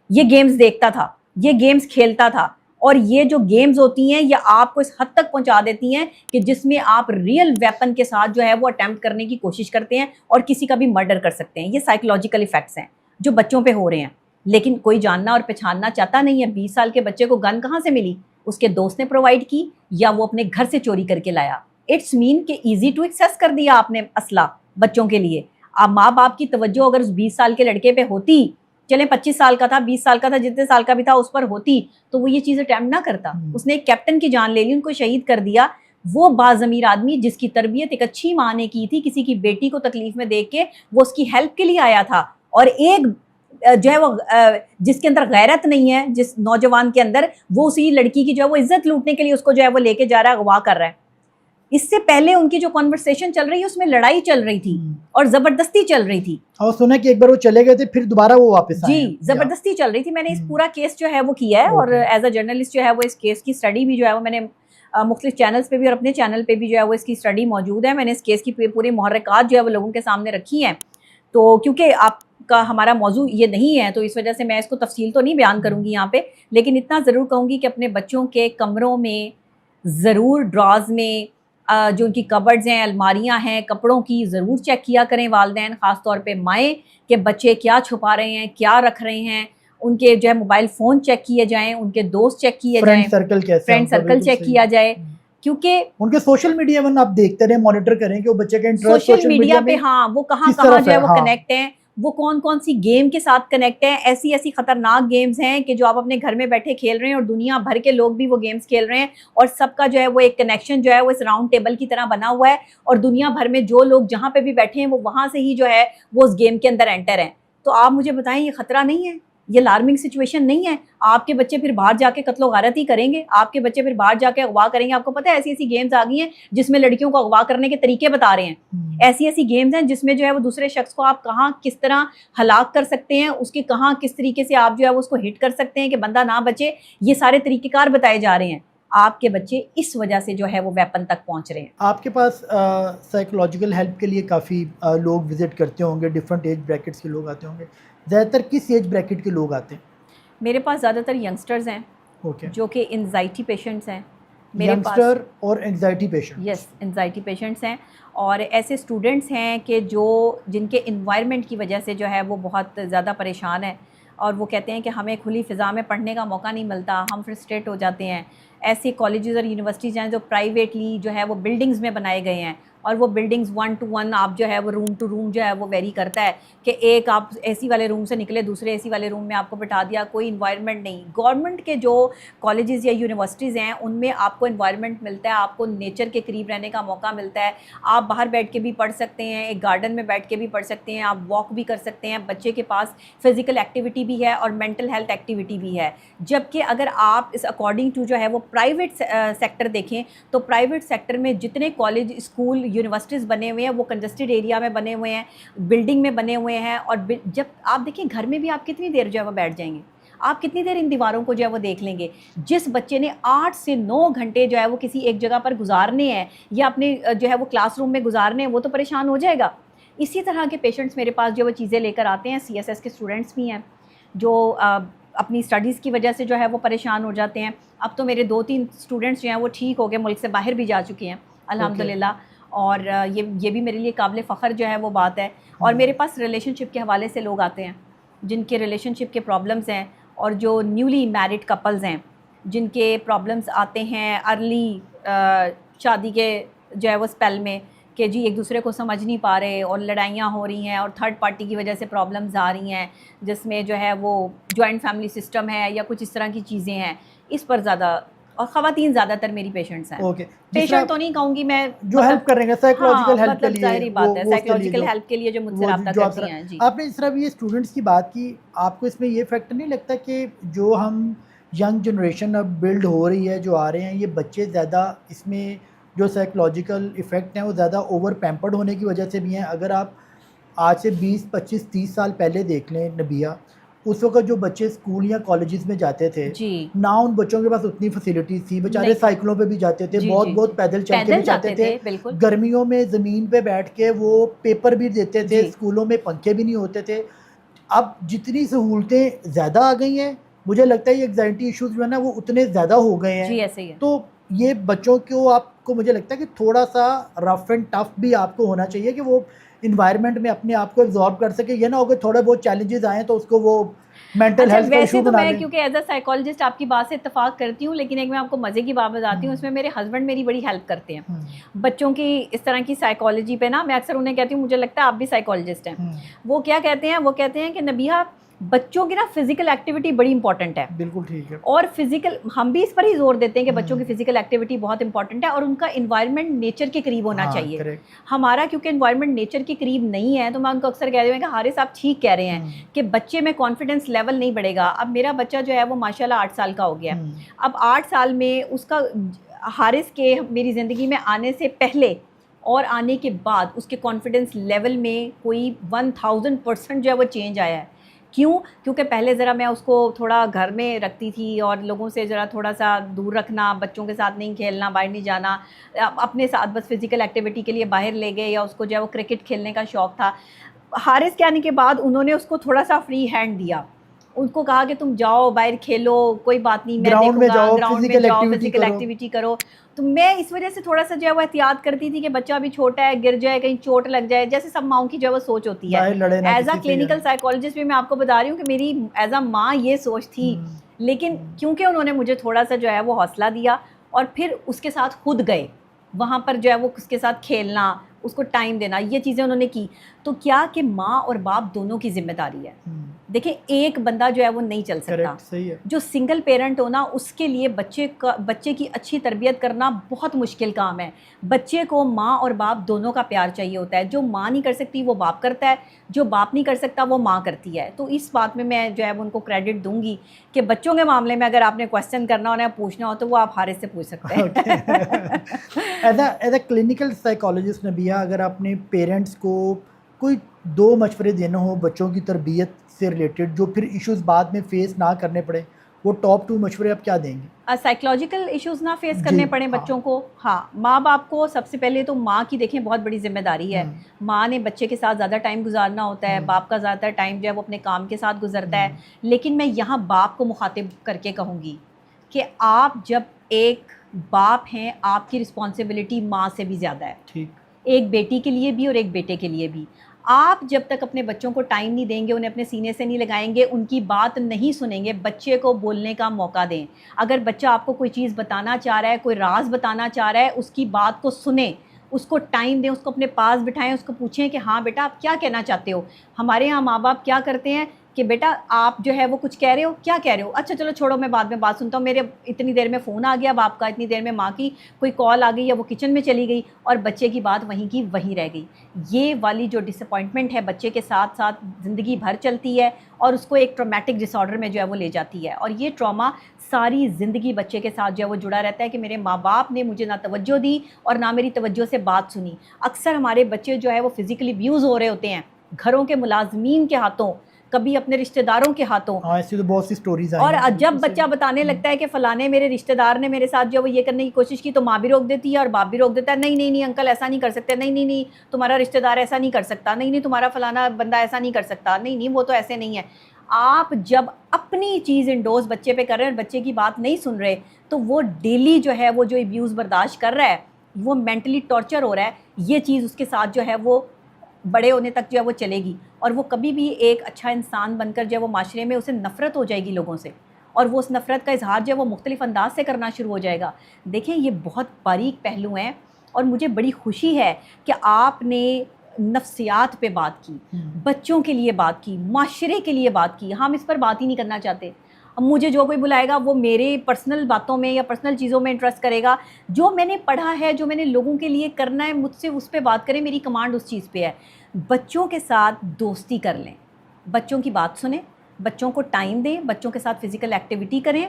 یہ گیمز دیکھتا تھا, یہ گیمز کھیلتا تھا, اور یہ جو گیمز ہوتی ہیں یہ آپ کو اس حد تک پہنچا دیتی ہیں کہ جس میں آپ ریئل ویپن کے ساتھ جو ہے وہ اٹیمپٹ کرنے کی کوشش کرتے ہیں اور کسی کا بھی مرڈر کر سکتے ہیں. یہ سائیکولوجیکل ایفیکٹس ہیں جو بچوں پہ ہو رہے ہیں, لیکن کوئی جاننا اور پہچاننا چاہتا نہیں ہے. 20 سال کے بچے کو گن کہاں سے ملی؟ اس کے دوست نے پرووائڈ کی یا وہ اپنے گھر سے چوری کر کے لایا. اٹس مین کہ ایزی ٹو ایکسیس کر دیا آپ نے اسلحہ بچوں کے لیے. اب ماں باپ کی توجہ اگر اس 20 سال کے لڑکے پہ ہوتی, چلیں 25 سال کا تھا, 20 سال کا تھا, جتنے سال کا بھی تھا, اس پر ہوتی تو وہ یہ چیز اٹیمپٹ نہ کرتا. اس نے ایک کیپٹن کی جان لے لی, ان کو شہید کر دیا. وہ باضمیر آدمی جس کی تربیت ایک اچھی ماں نے کی تھی, کسی کی بیٹی کو تکلیف میں دیکھ کے وہ اس کی ہیلپ کے لیے آیا تھا, اور ایک جو ہے وہ جس کے اندر غیرت نہیں ہے جس نوجوان کے اندر, وہ اسی لڑکی کی جو ہے وہ عزت لوٹنے کے لیے اس کو جو ہے وہ لے کے جا رہا ہے, اغوا کر رہا ہے. اس سے پہلے ان کی جو کنورسیشن چل رہی ہے اس میں لڑائی چل رہی تھی اور زبردستی چل رہی تھی, اور سنا کہ ایک بار وہ چلے گئے تھے پھر دوبارہ وہ واپس آئے. جی زبردستی چل رہی تھی. میں نے اس پورا کیس جو ہے وہ کیا ہے, اور ایز اے جرنلسٹ جو ہے وہ اس کیس کی اسٹڈی بھی جو ہے وہ میں نے مختلف چینلز پہ بھی اور اپنے چینل پہ بھی جو ہے وہ اس کی اسٹڈی موجود ہے. میں نے اس کیس کی پوری محرکات جو ہے وہ لوگوں کے سامنے رکھی ہیں. تو کیونکہ آپ کا ہمارا موضوع یہ نہیں ہے تو اس وجہ سے میں اس کو تفصیل تو نہیں بیان کروں گی یہاں پہ, لیکن اتنا ضرور کہوں گی کہ اپنے بچوں کے کمروں میں ضرور, ڈراز میں جو ان کی کبرڈز ہیں, الماریاں ہیں کپڑوں کی, ضرور چیک کیا کریں والدین, خاص طور پہ مائیں, کہ بچے کیا چھپا رہے ہیں, کیا رکھ رہے ہیں. ان کے جو ہے موبائل فون چیک کیے جائیں, ان کے دوست چیک کیے جائیں, فرینڈ سرکل چیک کیا جائے, کیونکہ ان کے سوشل میڈیا میں آپ دیکھتے رہیں, مانیٹر کریں کہ وہ بچے کا انٹرسٹ سوشل میڈیا پہ ہاں وہ کہاں جو ہے وہ کنیکٹ ہیں, وہ کون سی گیم کے ساتھ کنیکٹ ہیں. ایسی خطرناک گیمز ہیں کہ جو آپ اپنے گھر میں بیٹھے کھیل رہے ہیں اور دنیا بھر کے لوگ بھی وہ گیمز کھیل رہے ہیں, اور سب کا جو ہے وہ ایک کنیکشن جو ہے وہ اس راؤنڈ ٹیبل کی طرح بنا ہوا ہے, اور دنیا بھر میں جو لوگ جہاں پہ بھی بیٹھے ہیں وہ وہاں سے ہی جو ہے وہ اس گیم کے اندر انٹر ہیں. تو آپ مجھے بتائیں یہ خطرہ نہیں ہے, یہ الارمنگ سچویشن نہیں ہے؟ آپ کے بچے پھر باہر جا کے قتل و غارت ہی کریں گے, آپ کے بچے پھر باہر جا کے اغوا کریں گے. آپ کو پتہ ہے ایسی گیمز آ گئی ہیں جس میں لڑکیوں کو اغوا کرنے کے طریقے بتا رہے ہیں. ایسی گیمز ہیں جس میں جو ہے وہ دوسرے شخص کو آپ کہاں کس طرح ہلاک کر سکتے ہیں, اس کے کہاں کس طریقے سے آپ جو ہے وہ اس کو ہٹ کر سکتے ہیں کہ بندہ نہ بچے. یہ سارے طریقہ کار بتائے جا رہے ہیں. آپ کے بچے اس وجہ سے جو ہے وہ ویپن تک پہنچ رہے ہیں. آپ کے پاس سائیکولوجیکل ہیلپ کے لیے کافی لوگ وزٹ کرتے ہوں گے, ڈفرینٹ ایج بریکٹس کے لوگ آتے ہوں گے. زیادہ تر کس ایج بریکٹ کے لوگ آتے ہیں؟ میرے پاس زیادہ تر ینگسٹرز ہیں جو کہ انزائٹی پیشنٹس ہیں. میرے پاس ینگسٹر اور انزائٹی پیشنٹ. یس انزائٹی پیشنٹس ہیں, اور ایسے اسٹوڈنٹس ہیں کہ جن کے انوائرمنٹ کی وجہ سے جو ہے وہ بہت زیادہ پریشان ہیں, اور وہ کہتے ہیں کہ ہمیں کھلی فضا میں پڑھنے کا موقع نہیں ملتا, ہم فرسٹریٹ ہو جاتے ہیں. ایسے کالجز اور یونیورسٹیز ہیں جو پرائیویٹلی جو ہے وہ بلڈنگز میں بنائے گئے ہیں, اور وہ بلڈنگز 1 to 1 آپ جو ہے وہ روم ٹو روم جو ہے وہ ویری کرتا ہے کہ ایک آپ اے سی والے روم سے نکلے دوسرے اے سی والے روم میں آپ کو بٹھا دیا, کوئی انوائرمنٹ نہیں. گورنمنٹ کے جو کالجز یا یونیورسٹیز ہیں ان میں آپ کو انوائرمنٹ ملتا ہے, آپ کو نیچر کے قریب رہنے کا موقع ملتا ہے. آپ باہر بیٹھ کے بھی پڑھ سکتے ہیں, ایک گارڈن میں بیٹھ کے بھی پڑھ سکتے ہیں, آپ واک بھی کر سکتے ہیں. بچے کے پاس فزیکل ایکٹیویٹی بھی ہے اور مینٹل ہیلتھ ایکٹیویٹی بھی ہے. جبکہ اگر آپ اس اکارڈنگ ٹو جو ہے وہ پرائیویٹ سیکٹر دیکھیں تو پرائیویٹ سیکٹر میں جتنے کالج اسکول یونیورسٹیز بنے ہوئے ہیں وہ کنجسٹڈ ایریا میں بنے ہوئے ہیں, بلڈنگ میں بنے ہوئے ہیں. اور جب آپ دیکھیں گھر میں بھی آپ کتنی دیر جو ہے وہ بیٹھ جائیں گے, آپ کتنی دیر ان دیواروں کو جو ہے وہ دیکھ لیں گے. جس بچے نے 8 سے 9 گھنٹے جو ہے وہ کسی ایک جگہ پر گزارنے ہیں یا اپنے جو ہے وہ کلاس روم میں گزارنے ہیں, وہ تو پریشان ہو جائے گا. اسی طرح کے پیشنٹس میرے پاس جو وہ چیزیں لے کر آتے ہیں. CSS کے اسٹوڈنٹس بھی ہیں جو اپنی اسٹڈیز کی وجہ سے جو ہے وہ پریشان ہو جاتے ہیں. اب تو میرے 2-3 اسٹوڈنٹس جو ہیں وہ ٹھیک ہو گئے, ملک سے باہر بھی جا چکے ہیں الحمدللہ. اور یہ بھی میرے لیے قابل فخر جو ہے وہ بات ہے. اور میرے پاس ریلیشن شپ کے حوالے سے لوگ آتے ہیں جن کے ریلیشن شپ کے پرابلمس ہیں, اور جو نیولی میرڈ کپلز ہیں جن کے پرابلمس آتے ہیں ارلی شادی کے جو ہے وہ اسپیل میں, کہ جی ایک دوسرے کو سمجھ نہیں پا رہے اور لڑائیاں ہو رہی ہیں اور تھرڈ پارٹی کی وجہ سے پرابلمز آ رہی ہیں جس میں جو ہے وہ جوائنٹ فیملی سسٹم ہے یا کچھ اس طرح کی چیزیں ہیں، اس پر زیادہ، اور خواتین زیادہ تر میری پیشنٹس ہیں. اوکے، پیشنٹ تو نہیں کہوں گی میں، جو ہیلپ کر رہے ہیں سائیکولوجیکل ہیلپ کے مطلب لیے، ظاہری بات ہے وہ سائیکولوجیکل ہیلپ کے لیے جو مجھ سے رابطہ کرتی ہیں. جی آپ نے اس طرح بھی یہ اسٹوڈنٹس کی بات کی، آپ کو اس میں یہ فیکٹر نہیں لگتا کہ جو ہم ینگ جنریشن اب بلڈ ہو رہی ہے، جو آ رہے ہیں یہ بچے، زیادہ اس میں جو سائیکولوجیکل ایفیکٹ ہیں وہ زیادہ اوور پیمپرڈ ہونے کی وجہ سے بھی ہیں؟ اگر آپ آج سے 20 25 30 سال پہلے دیکھ لیں نبیہ، اس وقت جو بچے اسکول یا کالجز میں جاتے تھے، جی نہ ان بچوں کے پاس اتنی فیسلٹیز تھی، بیچارے نہیں، سائیکلوں پہ بھی جاتے تھے، جی بہت جی جی بہت پیدل چل کے بھی پیدل جاتے جاتے تھے، تھے بالکل. گرمیوں میں زمین پہ بیٹھ کے وہ پیپر بھی دیتے تھے، جی اسکولوں میں پنکھے بھی نہیں ہوتے تھے. اب جتنی سہولتیں زیادہ آ گئی ہیں، مجھے لگتا ہے یہ ایگزائٹی ایشوز جو ہے نا وہ اتنے زیادہ ہو گئے ہیں. جی ایسے ہی ہے. تو یہ بچوں کو، آپ کو مجھے لگتا ہے کہ تھوڑا سا رف اینڈ ٹف بھی آپ کو ہونا چاہیے کہ وہ انوائرمنٹ میں اپنے آپ کو ایبزارب کر سکے. یہ نہ ہو کہ تھوڑے بہت چیلنجز آئیں تو اس کو وہ مینٹل اچھا ہیلتھ کا ویسے ایشو تو بنا میں لیں. کیونکہ ایز اے سائیکالوجسٹ آپ کی بات سے اتفاق کرتی ہوں، لیکن ایک میں آپ کو مزے کی بات بتاتی ہوں، اس میں میرے ہسبینڈ میری بڑی ہیلپ کرتے ہیں بچوں کی اس طرح کی سائیکالوجی پہ نا. میں اکثر انہیں کہتی ہوں مجھے لگتا ہے آپ بھی سائیکالوجسٹ ہیں. وہ کیا کہتے ہیں، وہ کہتے ہیں کہ نبیہہ بچوں کی نا فزیکل ایکٹیویٹی بڑی امپورٹنٹ ہے. بالکل ٹھیک ہے. اور فزیکل ہم بھی اس پر ہی زور دیتے ہیں کہ بچوں کی فزیکل ایکٹیویٹی بہت امپورٹنٹ ہے اور ان کا انوائرمنٹ نیچر کے قریب ہونا چاہیے. ہمارا کیونکہ انوائرمنٹ نیچر کے قریب نہیں ہے تو میں ان کو اکثر کہہ رہی ہوں کہ حارث آپ ٹھیک کہہ رہے ہیں کہ بچے میں کانفیڈنس لیول نہیں بڑھے گا. اب میرا بچہ جو ہے وہ ماشاء اللہ 8 سال کا ہو گیا ہے. اب 8 سال میں اس کا، حارث کے میری زندگی میں آنے سے پہلے اور آنے کے بعد اس کے کانفیڈنس لیول میں کوئی 1000% جو ہے وہ چینج آیا ہے. کیوں؟ کیونکہ پہلے ذرا میں اس کو تھوڑا گھر میں رکھتی تھی اور لوگوں سے ذرا تھوڑا سا دور رکھنا، بچوں کے ساتھ نہیں کھیلنا، باہر نہیں جانا، اپنے ساتھ بس فزیکل ایکٹیویٹی کے لیے باہر لے گئے، یا اس کو جو ہے وہ کرکٹ کھیلنے کا شوق تھا. حارث کے آنے کے بعد انہوں نے اس کو تھوڑا سا فری ہینڈ دیا، ان کو کہا کہ تم جاؤ باہر کھیلو، کوئی بات نہیں میں دیکھوں گا، گراؤنڈ میں جاؤ فزیکل ایکٹیویٹی کرو. تو میں اس وجہ سے تھوڑا سا جو ہے وہ احتیاط کرتی تھی کہ بچہ ابھی چھوٹا ہے، گر جائے، کہیں چوٹ لگ جائے، جیسے سب ماؤں کی جو ہے وہ سوچ ہوتی ہے. ایز اے کلینکل سائیکالوجسٹ بھی میں آپ کو بتا رہی ہوں کہ میری ایز اے ماں یہ سوچ تھی، لیکن کیونکہ انہوں نے مجھے تھوڑا سا جو ہے وہ حوصلہ دیا اور پھر اس کے ساتھ خود گئے وہاں پر جو ہے وہ اس کے ساتھ کھیلنا، اس کو ٹائم دینا، یہ چیزیں انہوں نے کی. تو کیا کہ ماں اور باپ دونوں کی ذمہ داری ہے. دیکھیں ایک بندہ جو ہے وہ نہیں چل سکتا. جو سنگل پیرنٹ ہونا اس کے لیے بچے کی اچھی تربیت کرنا بہت مشکل کام ہے. بچے کو ماں اور باپ دونوں کا پیار چاہیے ہوتا ہے. جو ماں نہیں کر سکتی وہ باپ کرتا ہے، جو باپ نہیں کر سکتا وہ ماں کرتی ہے. تو اس بات میں جو ہے ان کو کریڈٹ دوں گی کہ بچوں کے معاملے میں اگر آپ نے کویسچن کرنا ہو یا پوچھنا ہو تو وہ آپ حارث سے پوچھ سکتے ہیں. As a clinical psychologist Nabiha, اگر آپ نے پیرنٹس کو کوئی 2 مشورے دینا ہو بچوں کی تربیت سے ریلیٹڈ جو پھر ایشوز بعد میں فیس نہ کرنے پڑے، وہ ٹاپ 2 مشورے آپ کیا دیں گے؟ سائیکولوجیکل ایشوز نہ فیس کرنے پڑیں بچوں کو. ہاں ماں باپ کو سب سے پہلے تو ماں کی دیکھیں بہت بڑی ذمہ داری ہے. ماں نے بچے کے ساتھ زیادہ ٹائم گزارنا ہوتا ہے، باپ کا زیادہ تر ٹائم جو ہے وہ اپنے کام کے ساتھ گزرتا ہے. لیکن میں یہاں باپ کو مخاطب کر کے کہوں گی کہ آپ جب ایک باپ ہیں، آپ کی رسپانسبلٹی ماں سے بھی زیادہ ہے، ایک بیٹی کے لیے بھی اور ایک بیٹے کے لیے بھی. آپ جب تک اپنے بچوں کو ٹائم نہیں دیں گے، انہیں اپنے سینے سے نہیں لگائیں گے، ان کی بات نہیں سنیں گے، بچے کو بولنے کا موقع دیں. اگر بچہ آپ کو کوئی چیز بتانا چاہ رہا ہے، کوئی راز بتانا چاہ رہا ہے، اس کی بات کو سنیں، اس کو ٹائم دیں، اس کو اپنے پاس بٹھائیں، اس کو پوچھیں کہ ہاں بیٹا آپ کیا کہنا چاہتے ہو. ہمارے ہاں ماں باپ کیا کرتے ہیں کہ بیٹا آپ جو ہے وہ کچھ کہہ رہے ہو، کیا کہہ رہے ہو، اچھا چلو چھوڑو میں بعد میں بات سنتا ہوں، میرے اتنی دیر میں فون آ گیا باپ کا، اتنی دیر میں ماں کی کوئی کال آ گئی یا وہ کچن میں چلی گئی اور بچے کی بات وہیں کی وہیں رہ گئی. یہ والی جو ڈس اپوائنٹمنٹ ہے بچے کے ساتھ ساتھ زندگی بھر چلتی ہے اور اس کو ایک ٹرامیٹک ڈس آرڈر میں جو ہے وہ لے جاتی ہے. اور یہ ٹراما ساری زندگی بچے کے ساتھ جو ہے وہ جڑا رہتا ہے کہ میرے ماں باپ نے مجھے نہ توجہ دی اور نہ میری توجہ سے بات سنی. اکثر ہمارے بچے جو ہے وہ فزیکلی ابیوز ہو رہے ہوتے ہیں گھروں کے ملازمین کے ہاتھوں، کبھی اپنے رشتہ داروں کے ہاتھوں. ایسی تو بہت سی سٹوریز اور جب بچہ بتانے لگتا ہے کہ فلانے میرے رشتہ دار نے میرے ساتھ جو وہ یہ کرنے کی کوشش کی، تو ماں بھی روک دیتی ہے اور باپ بھی روک دیتا ہے، نہیں نہیں نہیں انکل ایسا نہیں کر سکتے، نہیں نہیں نہیں تمہارا رشتہ دار ایسا نہیں کر سکتا، نہیں نہیں تمہارا فلانا بندہ ایسا نہیں کر سکتا، نہیں نہیں وہ تو ایسے نہیں ہے. آپ جب اپنی چیز انڈوز بچے پہ کر رہے ہیں اور بچے کی بات نہیں سن رہے تو وہ ڈیلی جو ہے وہ جو ابیوز برداشت کر رہا ہے، وہ مینٹلی ٹارچر ہو رہا ہے. یہ چیز اس کے ساتھ جو ہے وہ بڑے ہونے تک جو ہے وہ چلے گی اور وہ کبھی بھی ایک اچھا انسان بن کر جو ہے وہ معاشرے میں اسے نفرت ہو جائے گی لوگوں سے، اور وہ اس نفرت کا اظہار جو ہے وہ مختلف انداز سے کرنا شروع ہو جائے گا. دیکھیں یہ بہت باریک پہلو ہیں اور مجھے بڑی خوشی ہے کہ آپ نے نفسیات پہ بات کی، بچوں کے لیے بات کی، معاشرے کے لیے بات کی. ہم اس پر بات ہی نہیں کرنا چاہتے. اب مجھے جو کوئی بلائے گا وہ میرے پرسنل باتوں میں یا پرسنل چیزوں میں انٹرسٹ کرے گا. جو میں نے پڑھا ہے، جو میں نے لوگوں کے لیے کرنا ہے، مجھ سے اس پہ بات کریں. میری کمانڈ اس چیز پہ ہے. بچوں کے ساتھ دوستی کر لیں، بچوں کی بات سنیں، بچوں کو ٹائم دیں، بچوں کے ساتھ فزیکل ایکٹیویٹی کریں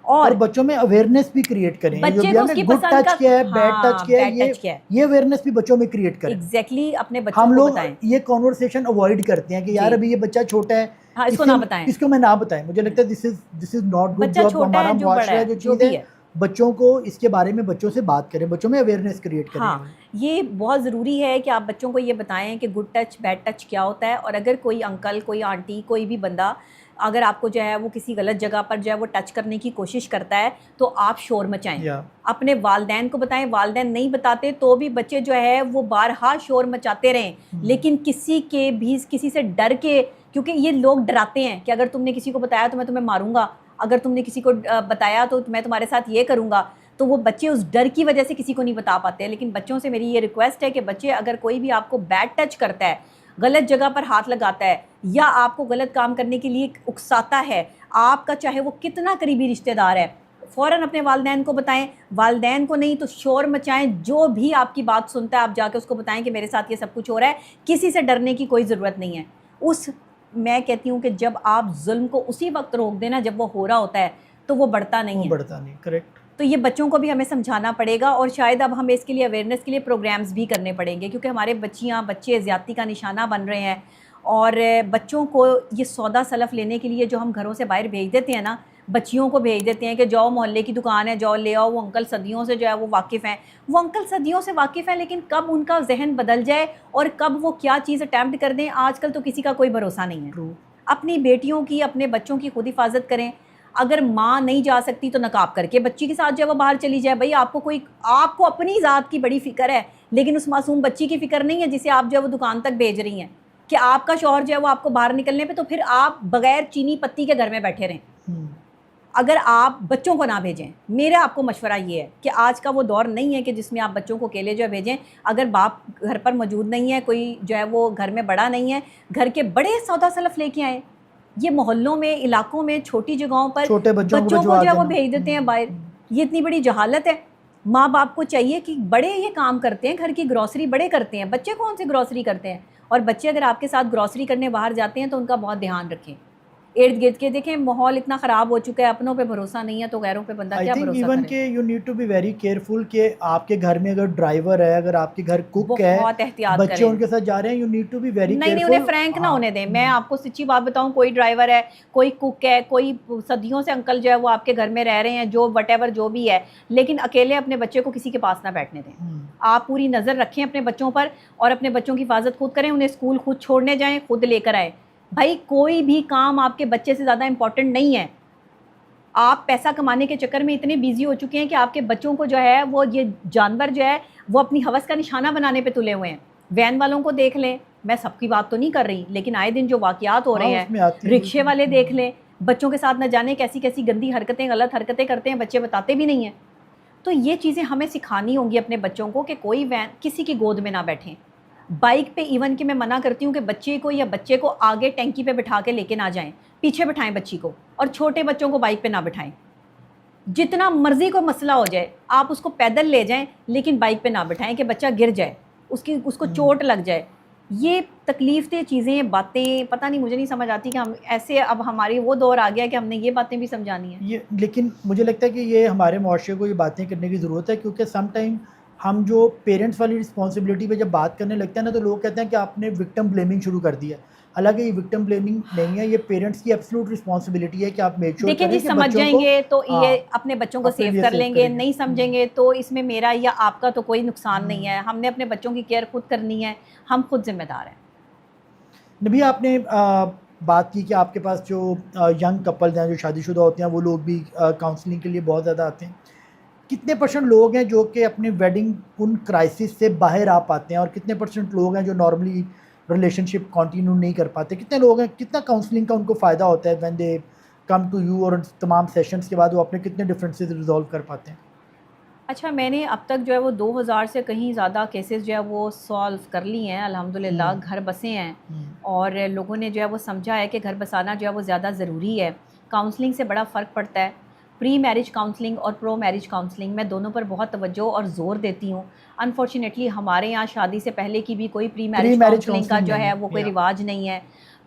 اور بچوں میں اویئرنیس بھی کریٹ کریں. بچے کو اس کی گڈ پسند ٹچ کیا ہے، بیڈ ہاں ٹچ کیا ہے، بیڈ ٹچ کیا ہے، یہ اویئرنیس بھی بچوں میں کریٹ کریں. ایگزیکٹلی اپنے بچوں ہم کو لوگ بتائیں. یہ کانورسیشن اوائڈ کرتے ہیں کہ یار جی ابھی یہ بچہ چھوٹا ہے، ہاں اس کو نہ بتائیں، اس کو میں نہ بتائیں. مجھے لگتا ہے دس از ناٹ گڈ. بچہ جو اب چھوٹا ہمارا ہے جو بڑا معاشرہ ہے جو جو چیز ہے، بھی ہے. بچوں کو اس کے بارے میں بچوں سے بات کریں، بچوں میں اویئرنیس کریٹ کریں. ہاں یہ بہت ضروری ہے کہ آپ بچوں کو یہ بتائیں کہ گڈ ٹچ بیڈ ٹچ کیا ہوتا ہے. اور اگر کوئی انکل، کوئی آنٹی، کوئی بھی بندہ اگر آپ کو جو ہے وہ کسی غلط جگہ پر جو ہے وہ ٹچ کرنے کی کوشش کرتا ہے تو آپ شور مچائیں. اپنے والدین کو بتائیں. والدین نہیں بتاتے تو بھی بچے جو ہے وہ بارہا شور مچاتے رہیں، لیکن کسی سے ڈر کے، کیونکہ یہ لوگ ڈراتے ہیں کہ اگر تم نے کسی کو بتایا تو میں تمہیں ماروں گا، اگر تم نے کسی کو بتایا تو میں تمہارے ساتھ یہ کروں گا. تو وہ بچے اس ڈر کی وجہ سے کسی کو نہیں بتا پاتے. لیکن بچوں سے میری یہ ریکویسٹ ہے کہ بچے اگر کوئی بھی آپ کو بیڈ ٹچ کرتا ہے، غلط جگہ پر ہاتھ لگاتا ہے یا آپ کو غلط کام کرنے کے لیے اکساتا ہے، آپ کا چاہے وہ کتنا قریبی رشتہ دار ہے، فوراً اپنے والدین کو بتائیں. والدین کو نہیں تو شور مچائیں. جو بھی آپ کی بات سنتا ہے آپ جا کے اس کو بتائیں کہ میرے ساتھ یہ سب کچھ ہو رہا ہے. کسی سے ڈرنے کی کوئی ضرورت نہیں ہے. میں کہتی ہوں کہ جب آپ ظلم کو اسی وقت روک دینا جب وہ ہو رہا ہوتا ہے تو وہ بڑھتا نہیں ہے. کریکٹ. تو یہ بچوں کو بھی ہمیں سمجھانا پڑے گا، اور شاید اب ہمیں اس کے لیے اویئرنیس کے لیے پروگرامز بھی کرنے پڑیں گے، کیونکہ ہمارے بچے زیادتی کا نشانہ بن رہے ہیں. اور بچوں کو یہ سودا سلف لینے کے لیے جو ہم گھروں سے باہر بھیج دیتے ہیں نا، بچیوں کو بھیج دیتے ہیں کہ جاؤ محلے کی دکان ہے، جاؤ لے آؤ. وہ انکل صدیوں سے جو ہے وہ واقف ہیں، وہ انکل صدیوں سے واقف ہیں، لیکن کب ان کا ذہن بدل جائے اور کب وہ کیا چیز اٹیمپٹ کر دیں، آج کل تو کسی کا کوئی بھروسہ نہیں ہے. اپنی بیٹیوں کی، اپنے بچوں کی خود حفاظت کریں. اگر ماں نہیں جا سکتی تو نقاب کر کے بچی کے ساتھ جو ہے وہ باہر چلی جائے. بھائی آپ کو اپنی ذات کی بڑی فکر ہے، لیکن اس معصوم بچی کی فکر نہیں ہے جسے آپ جو ہے وہ دکان تک بھیج رہی ہیں کہ آپ کا شوہر جو ہے وہ آپ کو باہر نکلنے پہ، تو پھر آپ بغیر چینی پتی کے گھر میں بیٹھے رہیں. اگر آپ بچوں کو نہ بھیجیں، میرا آپ کو مشورہ یہ ہے کہ آج کا وہ دور نہیں ہے کہ جس میں آپ بچوں کو اکیلے جو ہے بھیجیں. اگر باپ گھر پر موجود نہیں ہے، کوئی جو ہے وہ گھر میں بڑا نہیں ہے، گھر کے بڑے سودا سلف لے کے آئیں. یہ محلوں میں، علاقوں میں، چھوٹی جگہوں پر چھوٹے بچوں کو جو ہے وہ بھیج دیتے ہیں باہر. یہ اتنی بڑی جہالت ہے. ماں باپ کو چاہیے کہ بڑے یہ کام کرتے ہیں، گھر کی گروسری بڑے کرتے ہیں، بچے کون سی گروسری کرتے ہیں. اور بچے اگر آپ کے ساتھ گروسری کرنے باہر جاتے ہیں تو ان کا بہت دھیان رکھیں. ارد گرد کے دیکھیں ماحول اتنا خراب ہو چکا ہے، اپنوں پہ بھروسہ نہیں ہے تو غیروں پہ بندہ کیا بھروسہ کرے. ایون کہ you need to be very careful کہ آپ کے گھر میں اگر ڈرائیور ہے، اگر آپ کے گھر کوک ہے، بہت احتیاط بچے کریں. ان کے ساتھ جا رہے ہیں، you need to be very careful. نہیں انہیں فرینک نہ ہونے دیں. میں آپ کو سچی بات بتاؤں، کوئی ڈرائیور ہے، کوئی کوک ہے، کوئی صدیوں سے انکل جو ہے وہ آپ کے گھر میں رہ رہے ہیں، جو وٹ ایور جو بھی ہے، لیکن اکیلے اپنے بچے کو کسی کے پاس نہ بیٹھنے دیں. آپ پوری نظر رکھیں اپنے بچوں پر اور اپنے بچوں کی حفاظت خود کریں. انہیں اسکول خود چھوڑنے جائیں، خود لے کر آئیں. بھائی کوئی بھی کام آپ کے بچے سے زیادہ امپورٹنٹ نہیں ہے. آپ پیسہ کمانے کے چکر میں اتنے بیزی ہو چکے ہیں کہ آپ کے بچوں کو جو ہے وہ یہ جانور جو ہے وہ اپنی ہوس کا نشانہ بنانے پہ تلے ہوئے ہیں. وین والوں کو دیکھ لیں، میں سب کی بات تو نہیں کر رہی، لیکن آئے دن جو واقعات ہو رہے ہیں، رکشے والے دیکھ لیں، بچوں کے ساتھ نہ جانے کیسی کیسی گندی حرکتیں، غلط حرکتیں کرتے ہیں، بچے بتاتے بھی نہیں ہیں. تو یہ چیزیں ہمیں سکھانی ہوں گی اپنے بچوں کو کہ کوئی وین کسی کی گود میں نہ بیٹھیں. بائک پہ ایون کہ میں منع کرتی ہوں کہ بچے کو یا بچے کو آگے ٹینکی پہ بٹھا کے لے کے نہ جائیں، پیچھے بٹھائیں بچی کو. اور چھوٹے بچوں کو بائک پہ نہ بٹھائیں. جتنا مرضی کو مسئلہ ہو جائے آپ اس کو پیدل لے جائیں، لیکن بائک پہ نہ بٹھائیں کہ بچہ گر جائے، اس کو چوٹ لگ جائے. یہ تکلیف دہ چیزیں، باتیں، پتہ نہیں، مجھے نہیں سمجھ آتی کہ ہم ایسے، اب ہماری وہ دور آ گیا کہ ہم نے یہ باتیں بھی سمجھانی ہیں. لیکن مجھے لگتا ہے کہ یہ ہمارے معاشرے کو یہ باتیں کرنے کی ضرورت ہے، کیونکہ سم ٹائم ہم جو پیرنٹس والی رسپانسبلٹی پہ جب بات کرنے لگتے ہیں نا تو لوگ کہتے ہیں کہ آپ نے وکٹم بلیمنگ شروع کر دیا. حالانکہ یہ وکٹم بلیمنگ نہیں ہے، یہ پیرنٹس کی ایبسلوٹ رسپانسبلٹی ہے کہ آپ میک شیور دیکھیں کریں جی، کہ سمجھ بچوں جائیں کو گے تو یہ اپنے بچوں کو اپنے سیو لیے کر سیو لیں گے، کریں گے. نہیں سمجھیں گے تو اس میں میرا یا آپ کا تو کوئی نقصان نہیں ہے. ہم نے اپنے بچوں کی کیئر خود کرنی ہے، ہم خود ذمہ دار ہیں. نبی، آپ نے بات کی کہ آپ کے پاس جو ینگ کپلز ہیں، جو شادی شدہ ہوتے ہیں، وہ لوگ بھی کاؤنسلنگ کے لیے بہت زیادہ آتے ہیں. کتنے پرسنٹ لوگ ہیں جو کہ اپنے ویڈنگ ان کرائسس سے باہر آ پاتے ہیں، اور کتنے پرسنٹ لوگ ہیں جو نارملی ریلیشن شپ کنٹینیو نہیں کر پاتے؟ کتنے لوگ ہیں، کتنا کاؤنسلنگ کا ان کو فائدہ ہوتا ہے when they come to you, اور تمام سیشنز کے بعد وہ اپنے کتنے ڈفرینسز ریزالو کر پاتے ہیں؟ اچھا میں نے اب تک جو ہے وہ 2000 سے کہیں زیادہ کیسز جو ہے وہ سالو کر لی ہیں الحمدللہ. گھر بسے ہیں اور لوگوں نے جو ہے وہ سمجھا ہے کہ گھر بسانا جو ہے وہ زیادہ ضروری ہے. کاؤنسلنگ سے بڑا فرق پڑتا ہے. پری میرج کاؤنسلنگ اور پرو میرج کاؤنسلنگ میں دونوں پر بہت توجہ اور زور دیتی ہوں. انفارچونیٹلی ہمارے یہاں شادی سے پہلے کی بھی کوئی پری میرج کاؤنسلنگ کا جو ہے وہ کوئی رواج نہیں ہے.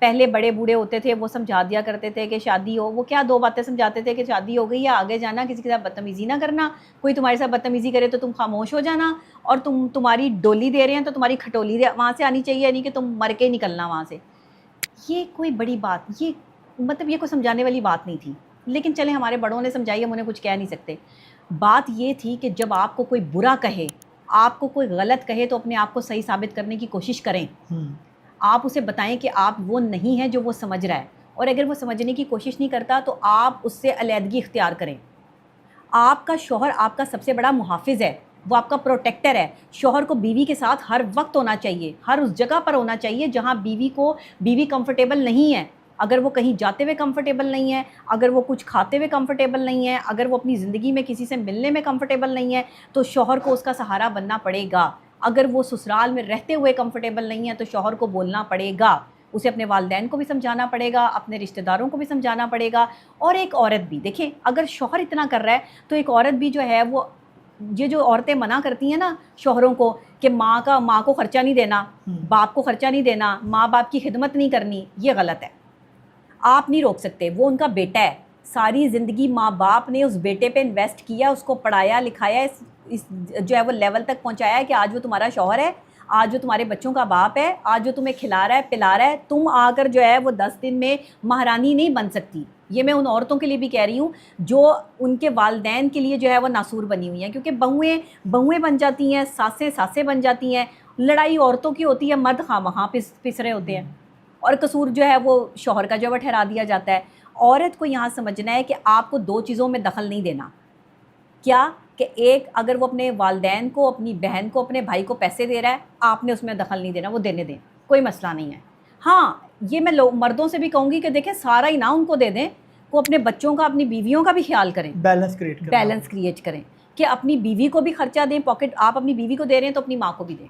پہلے بڑے بوڑھے ہوتے تھے وہ سمجھا دیا کرتے تھے کہ شادی ہو, وہ کیا 2 باتیں سمجھاتے تھے کہ شادی ہو گئی ہے, آگے جانا, کسی کے ساتھ بدتمیزی نہ کرنا, کوئی تمہارے ساتھ بدتمیزی کرے تو تم خاموش ہو جانا, اور تمہاری ڈولی دے رہے ہیں تو تمہاری کھٹولی وہاں سے آنی چاہیے, یعنی کہ تم مر کے نکلنا وہاں سے. یہ کوئی بڑی بات, یہ مطلب یہ کوئی سمجھانے والی بات نہیں تھی. لیکن چلیں ہمارے بڑوں نے سمجھائی, ہم انہیں کچھ کہہ نہیں سکتے. بات یہ تھی کہ جب آپ کو کوئی برا کہے, آپ کو کوئی غلط کہے, تو اپنے آپ کو صحیح ثابت کرنے کی کوشش کریں. آپ اسے بتائیں کہ آپ وہ نہیں ہیں جو وہ سمجھ رہا ہے, اور اگر وہ سمجھنے کی کوشش نہیں کرتا تو آپ اس سے علیحدگی اختیار کریں. آپ کا شوہر آپ کا سب سے بڑا محافظ ہے, وہ آپ کا پروٹیکٹر ہے. شوہر کو بیوی کے ساتھ ہر وقت ہونا چاہیے, ہر اس جگہ پر ہونا چاہیے جہاں بیوی کمفرٹیبل نہیں ہے. اگر وہ کہیں جاتے ہوئے کمفرٹیبل نہیں ہے, اگر وہ کچھ کھاتے ہوئے کمفرٹیبل نہیں ہے, اگر وہ اپنی زندگی میں کسی سے ملنے میں کمفرٹیبل نہیں ہے, تو شوہر کو اس کا سہارا بننا پڑے گا. اگر وہ سسرال میں رہتے ہوئے کمفرٹیبل نہیں ہے تو شوہر کو بولنا پڑے گا. اسے اپنے والدین کو بھی سمجھانا پڑے گا, اپنے رشتہ داروں کو بھی سمجھانا پڑے گا. اور ایک عورت بھی دیکھیں, اگر شوہر اتنا کر رہا ہے تو ایک عورت بھی جو ہے وہ, یہ جو عورتیں منع کرتی ہیں نا شوہروں کو کہ ماں کو خرچہ نہیں دینا, باپ کو خرچہ نہیں دینا, ماں باپ کی خدمت نہیں کرنی, یہ غلط ہے. آپ نہیں روک سکتے, وہ ان کا بیٹا ہے. ساری زندگی ماں باپ نے اس بیٹے پہ انویسٹ کیا, اس کو پڑھایا لکھایا, اس جو ہے وہ لیول تک پہنچایا ہے کہ آج وہ تمہارا شوہر ہے, آج جو تمہارے بچوں کا باپ ہے, آج جو تمہیں کھلا رہا ہے پلا رہا ہے. تم آ کر جو ہے وہ 10 دن میں مہارانی نہیں بن سکتی. یہ میں ان عورتوں کے لیے بھی کہہ رہی ہوں جو ان کے والدین کے لیے جو ہے وہ ناسور بنی ہوئی ہیں, کیونکہ بہویں بن جاتی ہیں, ساسیں بن جاتی ہیں. لڑائی عورتوں کی ہوتی ہے, مرد خواہاں پس رہے ہوتے ہیں, اور قصور جو ہے وہ شوہر کا جو ہے ٹھہرا دیا جاتا ہے. عورت کو یہاں سمجھنا ہے کہ آپ کو 2 چیزوں میں دخل نہیں دینا. کیا کہ ایک, اگر وہ اپنے والدین کو, اپنی بہن کو, اپنے بھائی کو پیسے دے رہا ہے, آپ نے اس میں دخل نہیں دینا, وہ دینے دیں, کوئی مسئلہ نہیں ہے. ہاں یہ میں مردوں سے بھی کہوں گی کہ دیکھیں سارا ہی نہ ان کو دے دیں, وہ اپنے بچوں کا, اپنی بیویوں کا بھی خیال کریں, بیلنس کریٹ کریں کہ اپنی بیوی کو بھی خرچہ دیں, پاکٹ آپ اپنی بیوی کو دے رہے ہیں تو اپنی ماں کو بھی دیں,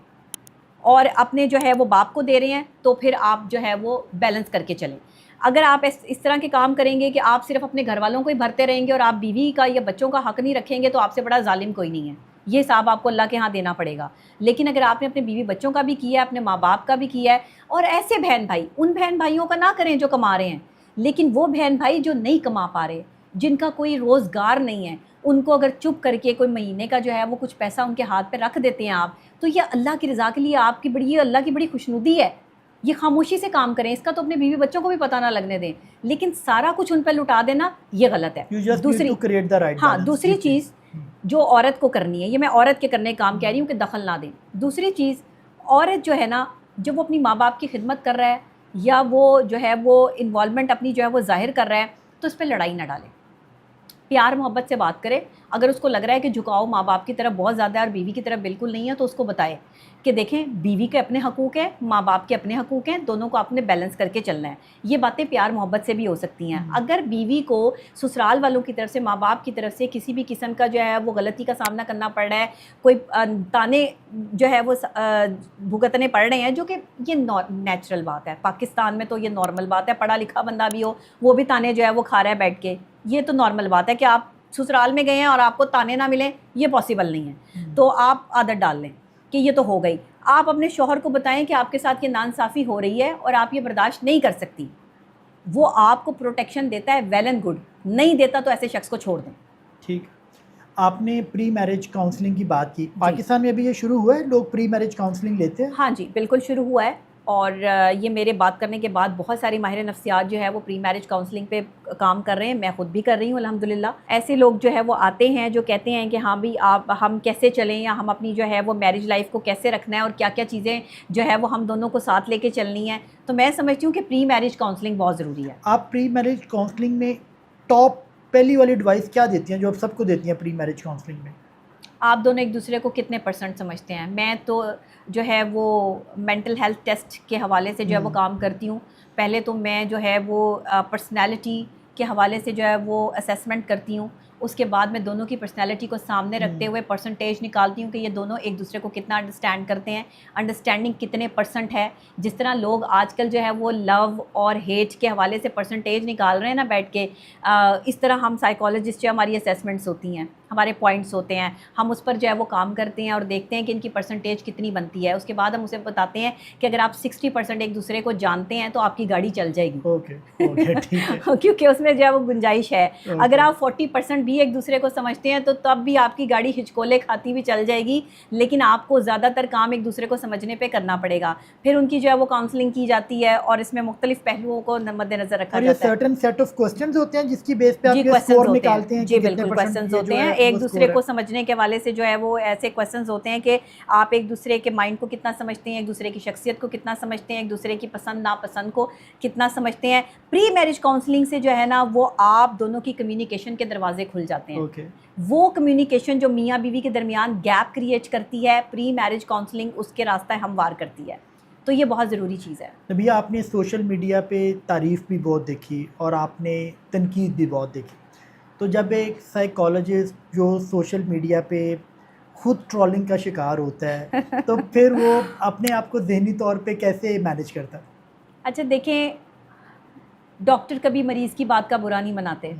اور اپنے جو ہے وہ باپ کو دے رہے ہیں تو پھر آپ جو ہے وہ بیلنس کر کے چلیں. اگر آپ اس طرح کے کام کریں گے کہ آپ صرف اپنے گھر والوں کو ہی بھرتے رہیں گے اور آپ بیوی کا یا بچوں کا حق نہیں رکھیں گے, تو آپ سے بڑا ظالم کوئی نہیں ہے. یہ حساب آپ کو اللہ کے ہاں دینا پڑے گا. لیکن اگر آپ نے اپنے بیوی بچوں کا بھی کیا ہے, اپنے ماں باپ کا بھی کیا ہے, اور ایسے بہن بھائی, ان بہن بھائیوں کا نہ کریں جو کما رہے ہیں, لیکن وہ بہن بھائی جو نہیں کما پا رہے, جن کا کوئی روزگار نہیں ہے, ان کو اگر چپ کر کے کوئی مہینے کا جو ہے وہ کچھ پیسہ ان کے ہاتھ پہ رکھ دیتے ہیں آپ, تو یہ اللہ کی رضا کے لیے آپ کی یہ اللہ کی بڑی خوشنودی ہے. یہ خاموشی سے کام کریں, اس کا تو اپنے بیوی بچوں کو بھی پتہ نہ لگنے دیں, لیکن سارا کچھ ان پہ لٹا دینا یہ غلط ہے. دوسری چیز جو عورت کو کرنی ہے, یہ میں عورت کے کرنے کا کام کہہ رہی ہوں کہ دخل نہ دیں. دوسری چیز, عورت جو ہے نا, جب وہ اپنی ماں باپ کی خدمت کر رہا ہے یا وہ جو ہے وہ انوالومنٹ اپنی جو ہے وہ ظاہر کر رہا ہے, تو اس پہ لڑائی نہ ڈالیں, پیار محبت سے بات کرے. اگر اس کو لگ رہا ہے کہ جھکاؤ ماں باپ کی طرف بہت زیادہ ہے اور بیوی کی طرف بالکل نہیں ہے, تو اس کو بتائے کہ دیکھیں بیوی کے اپنے حقوق ہیں, ماں باپ کے اپنے حقوق ہیں, دونوں کو آپ نے بیلنس کر کے چلنا ہے. یہ باتیں پیار محبت سے بھی ہو سکتی ہیں. اگر بیوی کو سسرال والوں کی طرف سے, ماں باپ کی طرف سے کسی بھی قسم کا جو ہے وہ غلطی کا سامنا کرنا پڑ رہا ہے, کوئی تانے جو ہے وہ بھگتنے پڑ رہے ہیں, جو کہ یہ نیچرل بات ہے, پاکستان میں تو یہ نارمل بات ہے, پڑھا لکھا بندہ بھی ہو وہ بھی تانے جو ہے وہ کھا رہا ہے بیٹھ کے, یہ تو نارمل بات ہے. کہ آپ سسرال میں گئے ہیں اور آپ کو تانے نہ ملیں, یہ پاسبل نہیں ہے. تو آپ عادت ڈال لیں کہ یہ تو ہو گئی. آپ اپنے شوہر کو بتائیں کہ آپ کے ساتھ یہ ناانصافی ہو رہی ہے اور آپ یہ برداشت نہیں کر سکتی. وہ آپ کو پروٹیکشن دیتا ہے, ویل اینڈ گڈ. نہیں دیتا تو ایسے شخص کو چھوڑ دیں. ٹھیک. آپ نے پری میرج کاؤنسلنگ کی بات کی, پاکستان میں ابھی یہ شروع ہوا ہے, لوگ پری میرج کاؤنسلنگ لیتے ہیں؟ ہاں جی بالکل شروع ہوا ہے, اور یہ میرے بات کرنے کے بعد بہت ساری ماہر نفسیات جو ہے وہ پری میرج کاؤنسلنگ پہ کام کر رہے ہیں. میں خود بھی کر رہی ہوں الحمدللہ. ایسے لوگ جو ہے وہ آتے ہیں جو کہتے ہیں کہ ہاں بھی ہم کیسے چلیں, یا ہم اپنی جو ہے وہ میرج لائف کو کیسے رکھنا ہے, اور کیا کیا چیزیں جو ہے وہ ہم دونوں کو ساتھ لے کے چلنی ہیں. تو میں سمجھتی ہوں کہ پری میرج کاؤنسلنگ بہت ضروری ہے. آپ پری میرج کاؤنسلنگ میں ٹاپ پہلی والی ایڈوائس کیا دیتی ہیں جو آپ سب کو دیتی ہیں پری میرج کاؤنسلنگ میں؟ آپ دونوں ایک دوسرے کو کتنے % سمجھتے ہیں. میں تو جو ہے وہ مینٹل ہیلتھ ٹیسٹ کے حوالے سے جو ہے وہ کام کرتی ہوں. پہلے تو میں جو ہے وہ پرسنالٹی کے حوالے سے جو ہے وہ اسیسمنٹ کرتی ہوں, اس کے بعد میں دونوں کی پرسنالٹی کو سامنے رکھتے ہوئے پرسنٹیج نکالتی ہوں کہ یہ دونوں ایک دوسرے کو کتنا انڈرسٹینڈ کرتے ہیں, انڈرسٹینڈنگ کتنے پرسنٹ ہے. جس طرح لوگ آج کل جو ہے وہ لو اور ہیٹ کے حوالے سے پرسنٹیج نکال رہے ہیں نا بیٹھ کے, اس طرح ہم سائیکالوجسٹ جو ہماری اسیسمنٹس ہوتی ہیں, ہمارے پوائنٹس ہوتے ہیں, ہم اس پر جو ہے وہ کام کرتے ہیں اور دیکھتے ہیں کہ ان کی پرسنٹیج کتنی بنتی ہے. اس کے بعد ہم اسے بتاتے ہیں کہ اگر آپ 60% ایک دوسرے کو جانتے ہیں تو آپ کی گاڑی چل جائے گی, کیونکہ اس میں جو ہے وہ گنجائش ہے. اگر آپ 40% بھی ایک دوسرے کو سمجھتے ہیں تو تب بھی آپ کی گاڑی ہچکولے کھاتی بھی چل جائے گی, لیکن آپ کو زیادہ تر کام ایک دوسرے کو سمجھنے پہ کرنا پڑے گا. پھر ان کی جو ہے وہ کاؤنسلنگ کی جاتی ہے اور اس میں مختلف پہلوؤں کو مد نظر رکھا جاتا ہے. اور یہ سرٹن سیٹ آف کوسچنز ہوتے ہیں جس کی بیس پہ آپ یہ اسکور نکالتے ہیں. جی بالکل, کوسچنز ہوتے ہیں ایک دوسرے کو سمجھنے کے حوالے سے, جو ہے وہ ایسے کوسچنز ہوتے ہیں کہ آپ ایک دوسرے کے مائنڈ کو کتنا سمجھتے ہیں, ایک دوسرے کی شخصیت کو کتنا سمجھتے ہیں, ایک دوسرے کی پسند ناپسند کو کتنا سمجھتے ہیں. پری میرج کاؤنسلنگ سے جو ہے نا وہ آپ دونوں کی کمیونیکیشن کے دروازے کھل جاتے ہیں. وہ کمیونیکیشن جو میاں بیوی کے درمیان گیپ کریٹ کرتی ہے, پری میرج کاؤنسلنگ اس کے راستہ ہموار کرتی ہے. تو یہ بہت ضروری چیز ہے. نبیہ, آپ نے سوشل میڈیا پہ تعریف بھی بہت دیکھی اور آپ نے تنقید بھی بہت دیکھی. تو جب ایک سائیکالوجسٹ جو سوشل میڈیا پہ خود ٹرولنگ کا شکار ہوتا ہے تو پھر وہ اپنے آپ کو ذہنی طور پہ کیسے مینیج کرتا ہے؟ اچھا دیکھیں, ڈاکٹر کبھی مریض کی بات کا برا نہیں مناتے.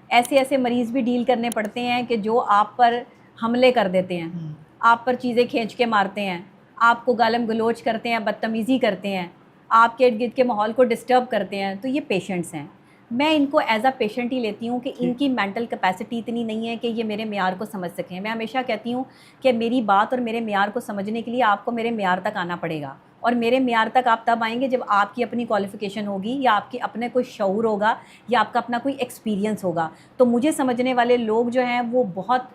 ایسے مریض بھی ڈیل کرنے پڑتے ہیں کہ جو آپ پر حملے کر دیتے ہیں, آپ پر چیزیں کھینچ کے مارتے ہیں, آپ کو گالم گلوچ کرتے ہیں, بدتمیزی کرتے ہیں, آپ کے ارد گرد کے ماحول کو ڈسٹرب کرتے ہیں. تو یہ پیشنٹس ہیں. میں ان کو ایز اے پیشنٹ ہی لیتی ہوں کہ ان کی مینٹل کیپیسٹی اتنی نہیں ہے کہ یہ میرے معیار کو سمجھ سکیں. میں ہمیشہ کہتی ہوں کہ میری بات اور میرے معیار کو سمجھنے کے لیے آپ کو میرے معیار تک آنا پڑے گا, اور میرے معیار تک آپ تب آئیں گے جب آپ کی اپنی کوالیفیکیشن ہوگی, یا آپ کی اپنے کوئی شعور ہوگا, یا آپ کا اپنا کوئی ایکسپیرینس ہوگا. تو مجھے سمجھنے والے لوگ جو ہیں وہ بہت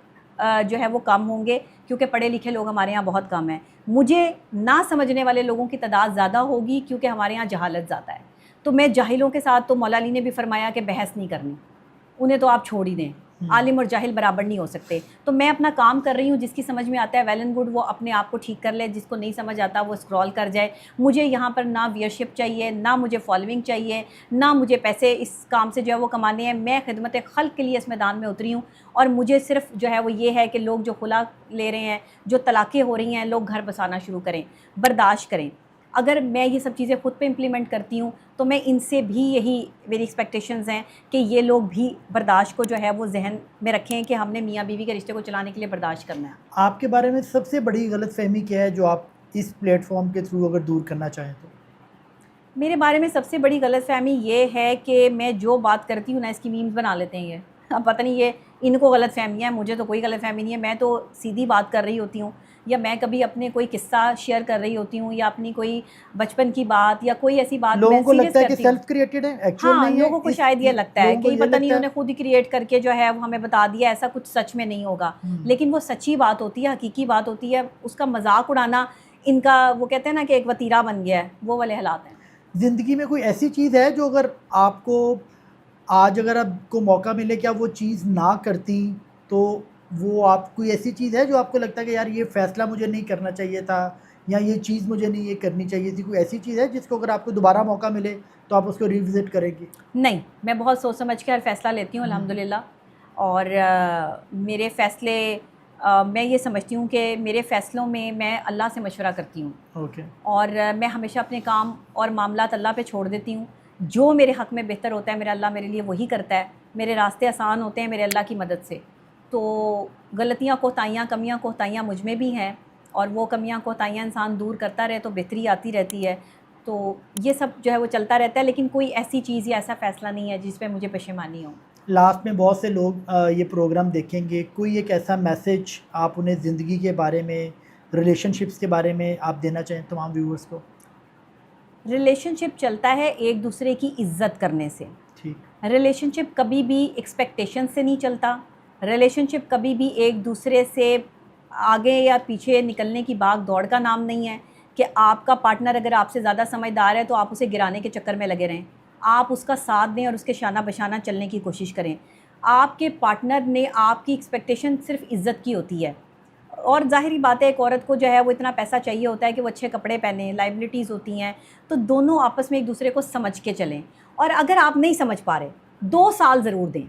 جو ہے وہ کم ہوں گے, کیونکہ پڑھے لکھے لوگ ہمارے یہاں بہت کم ہیں. مجھے نہ سمجھنے والے لوگوں کی تعداد زیادہ ہوگی, کیونکہ ہمارے یہاں جہالت زیادہ ہے. تو میں جاہلوں کے ساتھ, تو مولا علی نے بھی فرمایا کہ بحث نہیں کرنی, انہیں تو آپ چھوڑ ہی دیں, عالم اور جاہل برابر نہیں ہو سکتے. تو میں اپنا کام کر رہی ہوں, جس کی سمجھ میں آتا ہے ویل اینڈ گڈ, وہ اپنے آپ کو ٹھیک کر لے, جس کو نہیں سمجھ آتا وہ اسکرول کر جائے. مجھے یہاں پر نہ ویئرشپ چاہیے, نہ مجھے فالوئنگ چاہیے, نہ مجھے پیسے اس کام سے جو ہے وہ کمانے ہیں. میں خدمت خلق کے لیے اس میدان میں اتری ہوں, اور مجھے صرف جو ہے وہ یہ ہے کہ لوگ جو خلا لے رہے ہیں, جو طلاقیں ہو رہی ہیں, لوگ گھر بسانا شروع کریں, برداشت کریں. اگر میں یہ سب چیزیں خود پہ امپلیمنٹ کرتی ہوں تو میں ان سے بھی یہی میری ایکسپیکٹیشنز ہیں کہ یہ لوگ بھی برداشت کو جو ہے وہ ذہن میں رکھیں کہ ہم نے میاں بیوی کے رشتے کو چلانے کے لیے برداشت کرنا ہے. آپ کے بارے میں سب سے بڑی غلط فہمی کیا ہے جو آپ اس پلیٹ فارم کے تھرو اگر دور کرنا چاہیں تو؟ میرے بارے میں سب سے بڑی غلط فہمی یہ ہے کہ میں جو بات کرتی ہوں نا, اس کی میمز بنا لیتے ہیں. یہ اب پتہ نہیں یہ ان کو غلط فہمی ہے, مجھے تو کوئی غلط فہمی نہیں ہے. میں تو سیدھی بات کر رہی ہوتی ہوں, یا میں کبھی اپنے کوئی قصہ شیئر کر رہی ہوتی ہوں, یا اپنی کوئی بچپن کی بات یا کوئی ایسی بات لوگوں کو لگتا ہے کہ کرتی ہوں. سیلف کریٹڈ ہے, ایکچوئل ہاں, نہیں ہے. لوگوں کو شاید یہ لگتا ہے کہ پتہ نہیں انہوں نے ہے خود ہی کریٹ کر کے جو ہے وہ ہمیں بتا دیا, ایسا کچھ سچ میں نہیں ہوگا. لیکن وہ سچی بات ہوتی ہے, حقیقی بات ہوتی ہے. اس کا مذاق اڑانا ان کا, وہ کہتے ہیں نا کہ ایک وتیرہ بن گیا ہے, وہ والے حالات ہیں. زندگی میں کوئی ایسی چیز ہے جو اگر آپ کو آج اگر آپ کو موقع ملے کہ آپ وہ چیز نہ کرتی, تو وہ آپ کوئی ایسی چیز ہے جو آپ کو لگتا ہے کہ یار یہ فیصلہ مجھے نہیں کرنا چاہیے تھا, یا یہ چیز مجھے نہیں یہ کرنی چاہیے تھی؟ کوئی ایسی چیز ہے جس کو اگر آپ کو دوبارہ موقع ملے تو آپ اس کو ریوزٹ کریں گی؟ نہیں, میں بہت سوچ سمجھ کے ہر فیصلہ لیتی ہوں الحمدللہ. اور میرے فیصلے, میں یہ سمجھتی ہوں کہ میرے فیصلوں میں میں اللہ سے مشورہ کرتی ہوں. اوکے. اور میں ہمیشہ اپنے کام اور معاملات اللہ پہ چھوڑ دیتی ہوں. جو میرے حق میں بہتر ہوتا ہے میرا اللہ میرے لیے وہی کرتا ہے. میرے راستے آسان ہوتے ہیں میرے اللہ کی مدد سے. تو غلطیاں, کوتاہیاں, کمیاں کوتاہیاں مجھ میں بھی ہیں, اور وہ کمیاں کوتاہیاں انسان دور کرتا رہے تو بہتری آتی رہتی ہے. تو یہ سب جو ہے وہ چلتا رہتا ہے, لیکن کوئی ایسی چیز یا ایسا فیصلہ نہیں ہے جس پہ مجھے پشیمانی ہو. لاسٹ میں بہت سے لوگ یہ پروگرام دیکھیں گے, کوئی ایک ایسا میسج آپ انہیں زندگی کے بارے میں, ریلیشن شپس کے بارے میں آپ دینا چاہیں تمام ویورز کو؟ ریلیشن شپ چلتا ہے ایک دوسرے کی عزت کرنے سے. ٹھیک. ریلیشن شپ کبھی بھی ایکسپیکٹیشن سے نہیں چلتا. ریلیشن شپ کبھی بھی ایک دوسرے سے آگے یا پیچھے نکلنے کی بھاگ دوڑ کا نام نہیں ہے کہ آپ کا پارٹنر اگر آپ سے زیادہ سمجھدار ہے تو آپ اسے گرانے کے چکر میں لگے رہیں. آپ اس کا ساتھ دیں اور اس کے شانہ بشانہ چلنے کی کوشش کریں. آپ کے پارٹنر نے آپ کی ایکسپیکٹیشن صرف عزت کی ہوتی ہے. اور ظاہری بات ہے, ایک عورت کو جو ہے وہ اتنا پیسہ چاہیے ہوتا ہے کہ وہ اچھے کپڑے پہنیں, لائبلٹیز ہوتی ہیں. تو دونوں آپس میں ایک دوسرے کو سمجھ کے چلیں. اور اگر آپ نہیں سمجھ پا رہے, 2 سال ضرور دیں.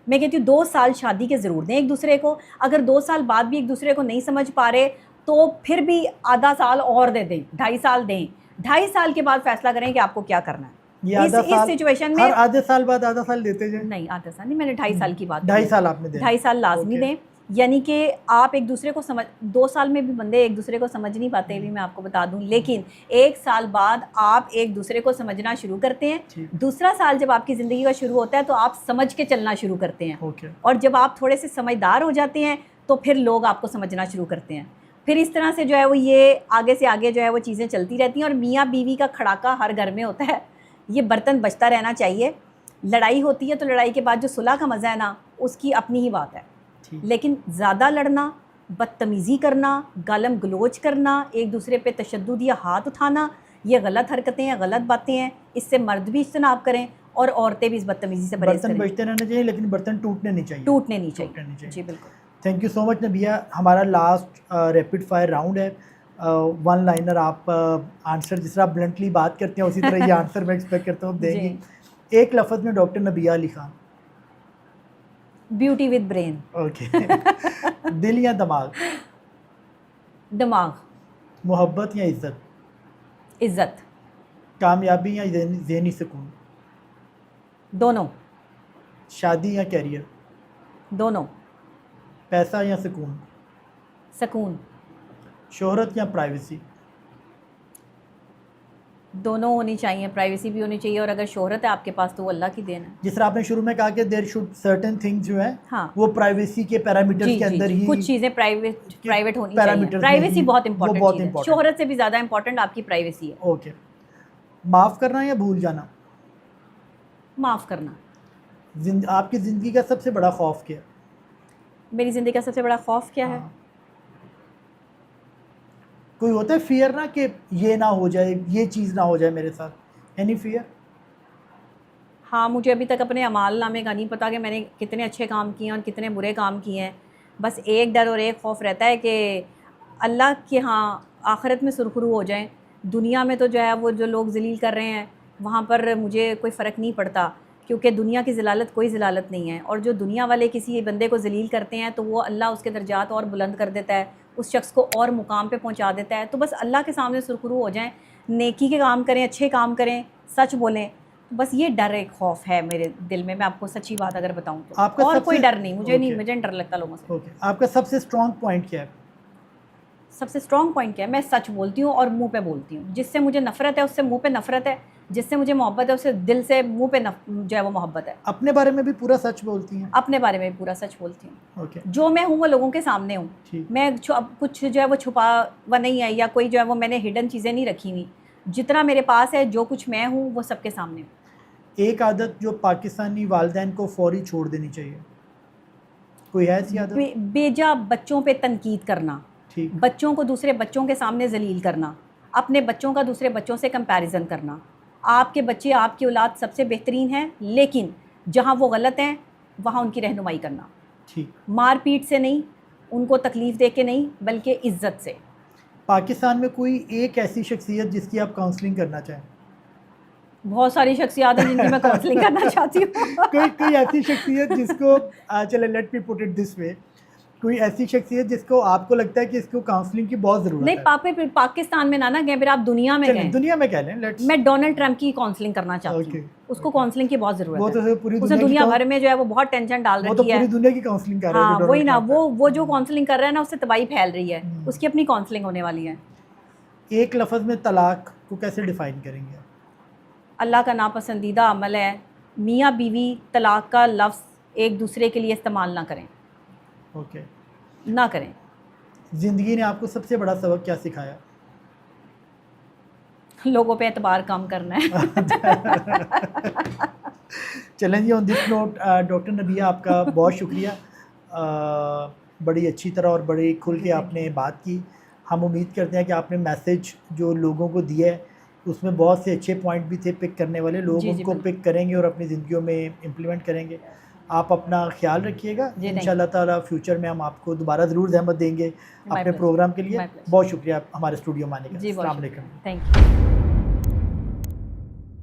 میں کہتی ہوں 2 سال شادی کے ضرور دیں ایک دوسرے کو. اگر 2 سال بعد بھی ایک دوسرے کو نہیں سمجھ پا رہے تو پھر بھی آدھا سال اور دے دیں, 2.5 سال دیں. 2.5 سال کے بعد فیصلہ کریں کہ آپ کو کیا کرنا ہے. اس سچویشن میں ہر آدھے سال بعد آدھا سال دیتے جائیں. نہیں, آدھا سال نہیں, میں نے 2.5 سال کی بات. 2.5 سال آپ نے دیں. 2.5 سال لازمی دیں. یعنی کہ آپ ایک دوسرے کو سمجھ, 2 سال میں بھی بندے ایک دوسرے کو سمجھ نہیں پاتے بھی, میں آپ کو بتا دوں, لیکن 1 سال بعد آپ ایک دوسرے کو سمجھنا شروع کرتے ہیں. دوسرا سال جب آپ کی زندگی کا شروع ہوتا ہے تو آپ سمجھ کے چلنا شروع کرتے ہیں, اور جب آپ تھوڑے سے سمجھدار ہو جاتے ہیں تو پھر لوگ آپ کو سمجھنا شروع کرتے ہیں. پھر اس طرح سے جو ہے وہ یہ آگے سے آگے جو ہے وہ چیزیں چلتی رہتی ہیں. اور میاں بیوی کا کھڑاکا ہر گھر میں ہوتا ہے, یہ برتن بجتا رہنا چاہیے. لڑائی ہوتی ہے تو لڑائی کے بعد جو صلح کا مزہ ہے نا, اس کی اپنی ہی بات ہے. لیکن زیادہ لڑنا, بدتمیزی کرنا, گالم گلوچ کرنا, ایک دوسرے پہ تشدد یا ہاتھ اٹھانا, یہ غلط حرکتیں ہیں, غلط باتیں ہیں. اس سے مرد بھی اجتناب کریں اور عورتیں بھی اس بدتمیزی سے پرہیز کریں. برتن بجتے رہنا چاہیے لیکن برتن ٹوٹنے نہیں چاہیے. جی بالکل. تھینک یو سو مچ نبیہ. ہمارا لاسٹ ریپڈ فائر راؤنڈ ہے. 1 لائنر آپ آنسر, جس طرح بلنٹلی بات کرتے ہیں اسی طرح یہ آنسر میں ایکسپیکٹ کرتا ہوں دیں گے. ایک لفظ میں doctor Nabiha Ali Khan. Beauty with brain. Okay. دل یا دماغ؟ دماغ. محبت یا عزت؟ عزت. کامیابی یا ذہنی سکون؟ دونوں. شادی یا کیریئر؟ دونوں. پیسہ یا سکون؟ سکون. شہرت یا پرائیویسی؟ دونوں ہونی چاہیے, پرائیویسی بھی ہونی چاہیے, اور اگر شہرت ہے آپ کے پاس تو وہ اللہ کی دین ہے. جس طرح آپ نے شروع میں کہا کہ دیر شوڈ سرٹن تھنگز جو ہیں ہاں وہ پرائیویسی کے پیرامیٹرز کے اندر ہی, کچھ چیزیں پرائیویٹ ہونی چاہیے. پرائیویسی بہت امپورٹنٹ ہے, شہرت سے بھی زیادہ امپورٹنٹ آپ کی پرائیویسی ہے. اوکے. معاف کرنا یا بھول جانا؟ معاف کرنا. آپ کی زندگی کا سب سے بڑا خوف کیا ہے؟ میری زندگی کا سب سے بڑا خوف کیا ہے؟ کوئی ہوتا ہے فیئر نا کہ یہ نہ ہو جائے, یہ چیز نہ ہو جائے میرے ساتھ, اینی فیئر؟ ہاں, مجھے ابھی تک اپنے اعمال نامے کا نہیں پتا کہ میں نے کتنے اچھے کام کیے ہیں اور کتنے برے کام کیے ہیں. بس ایک ڈر اور ایک خوف رہتا ہے کہ اللہ کے ہاں آخرت میں سرخرو ہو جائیں. دنیا میں تو جو ہے وہ جو لوگ ذلیل کر رہے ہیں وہاں پر مجھے کوئی فرق نہیں پڑتا, کیونکہ دنیا کی ذلالت کوئی ذلالت نہیں ہے. اور جو دنیا والے کسی بندے کو ذلیل کرتے ہیں تو وہ اللہ اس کے درجات اور بلند کر دیتا ہے, اس شخص کو اور مقام پہ پہنچا دیتا ہے. تو بس اللہ کے سامنے سرخرو ہو جائیں, نیکی کے کام کریں, اچھے کام کریں, سچ بولیں. بس یہ ڈر ایک خوف ہے میرے دل میں آپ کو سچی بات اگر بتاؤں تو. اور کوئی ڈر نہیں, مجھے نہیں ڈر لگتا لوگوں سے. آپ کا سب سے اسٹرانگ پوائنٹ کیا ہے؟ سب سے اسٹرانگ پوائنٹ کیا ہے؟ میں سچ بولتی ہوں اور منہ پہ بولتی ہوں. جس سے مجھے نفرت ہے اس سے منہ پہ نفرت ہے, جس سے مجھے محبت ہے اس سے دل سے منہ پہ جو ہے وہ محبت ہے. اپنے بارے میں بھی پورا سچ بولتی ہیں؟ اپنے بارے میں بھی پورا سچ بولتی ہوں. جو میں ہوں وہ لوگوں کے سامنے ہوں. میں کچھ جو ہے وہ چھپا ہوا نہیں ہے, یا کوئی جو ہے وہ میں نے ہڈن چیزیں نہیں رکھی ہوئی. جتنا میرے پاس ہے, جو کچھ میں ہوں وہ سب کے سامنے ہوں. ایک عادت جو پاکستانی والدین کو فوری چھوڑ دینی چاہیے, کوئی ہے ایسی عادت؟ بیجا بچوں پہ تنقید کرنا, بچوں کو دوسرے بچوں کے سامنے ذلیل کرنا, اپنے بچوں کا دوسرے بچوں سے کمپیریزن کرنا. آپ کے بچے, آپ کی اولاد سب سے بہترین ہیں, لیکن جہاں وہ غلط ہیں وہاں ان کی رہنمائی کرنا. مار پیٹ سے نہیں, ان کو تکلیف دے کے نہیں, بلکہ عزت سے. پاکستان میں کوئی ایک ایسی شخصیت جس کی آپ کاؤنسلنگ کرنا چاہیں؟ بہت ساری شخصیات ہیں جن کی میں کاؤنسلنگ کرنا چاہتی ہوں. کوئی ایسی شخصیت جس کو, چلے let me put it this وے, کوئی ایسی شخصیت جس کو آپ کو لگتا ہے کہ اس کو کاؤنسلنگ کی بہت ضرورت ہے؟ نہیں, پاکستان میں نہ گئے, پھر آپ دنیا میں گئے. دنیا میں کہہ لیں. میں ڈونلڈ ٹرمپ کی کاؤنسلنگ کرنا چاہتی ہوں. اس کو کاؤنسلنگ کی بہت ضرورت ہے. اس نے دنیا بھر میں جو ہے وہ بہت ٹینشن ڈال رکھی ہے. پوری دنیا کی کاؤنسلنگ کر رہا ہے. ہاں وہی نا, وہ جو کاؤنسلنگ کر رہا ہے نا اس سے تباہی پھیل رہی ہے. اس کی اپنی کاؤنسلنگ ہونے والی ہے. ایک لفظ میں طلاق کو کیسے ڈیفائن کریں گے؟ اللہ کا ناپسندیدہ عمل ہے. میاں بیوی طلاق کا لفظ ایک دوسرے کے لیے استعمال نہ کریں. نہ کریں. زندگی نے آپ کو سب سے بڑا سبق کیا سکھایا؟ لوگوں پہ اعتبار کم کرنا ہے. چلیں جی, آن دس نوٹ ڈاکٹر نبیہ آپ کا بہت شکریہ. بڑی اچھی طرح اور بڑی کھل کے آپ نے بات کی. ہم امید کرتے ہیں کہ آپ نے میسیج جو لوگوں کو دیا ہے اس میں بہت سے اچھے پوائنٹ بھی تھے پک کرنے والے. لوگ ان کو پک کریں گے اور اپنی زندگیوں میں امپلیمنٹ کریں گے. آپ اپنا خیال رکھیے گا. ان شاء اللہ تعالیٰ فیوچر میں ہم آپ کو دوبارہ ضرور زحمت دیں گے اپنے پروگرام کے لیے. بہت شکریہ ہمارے اسٹوڈیو میں آنے کا. السلام علیکم. Thank you.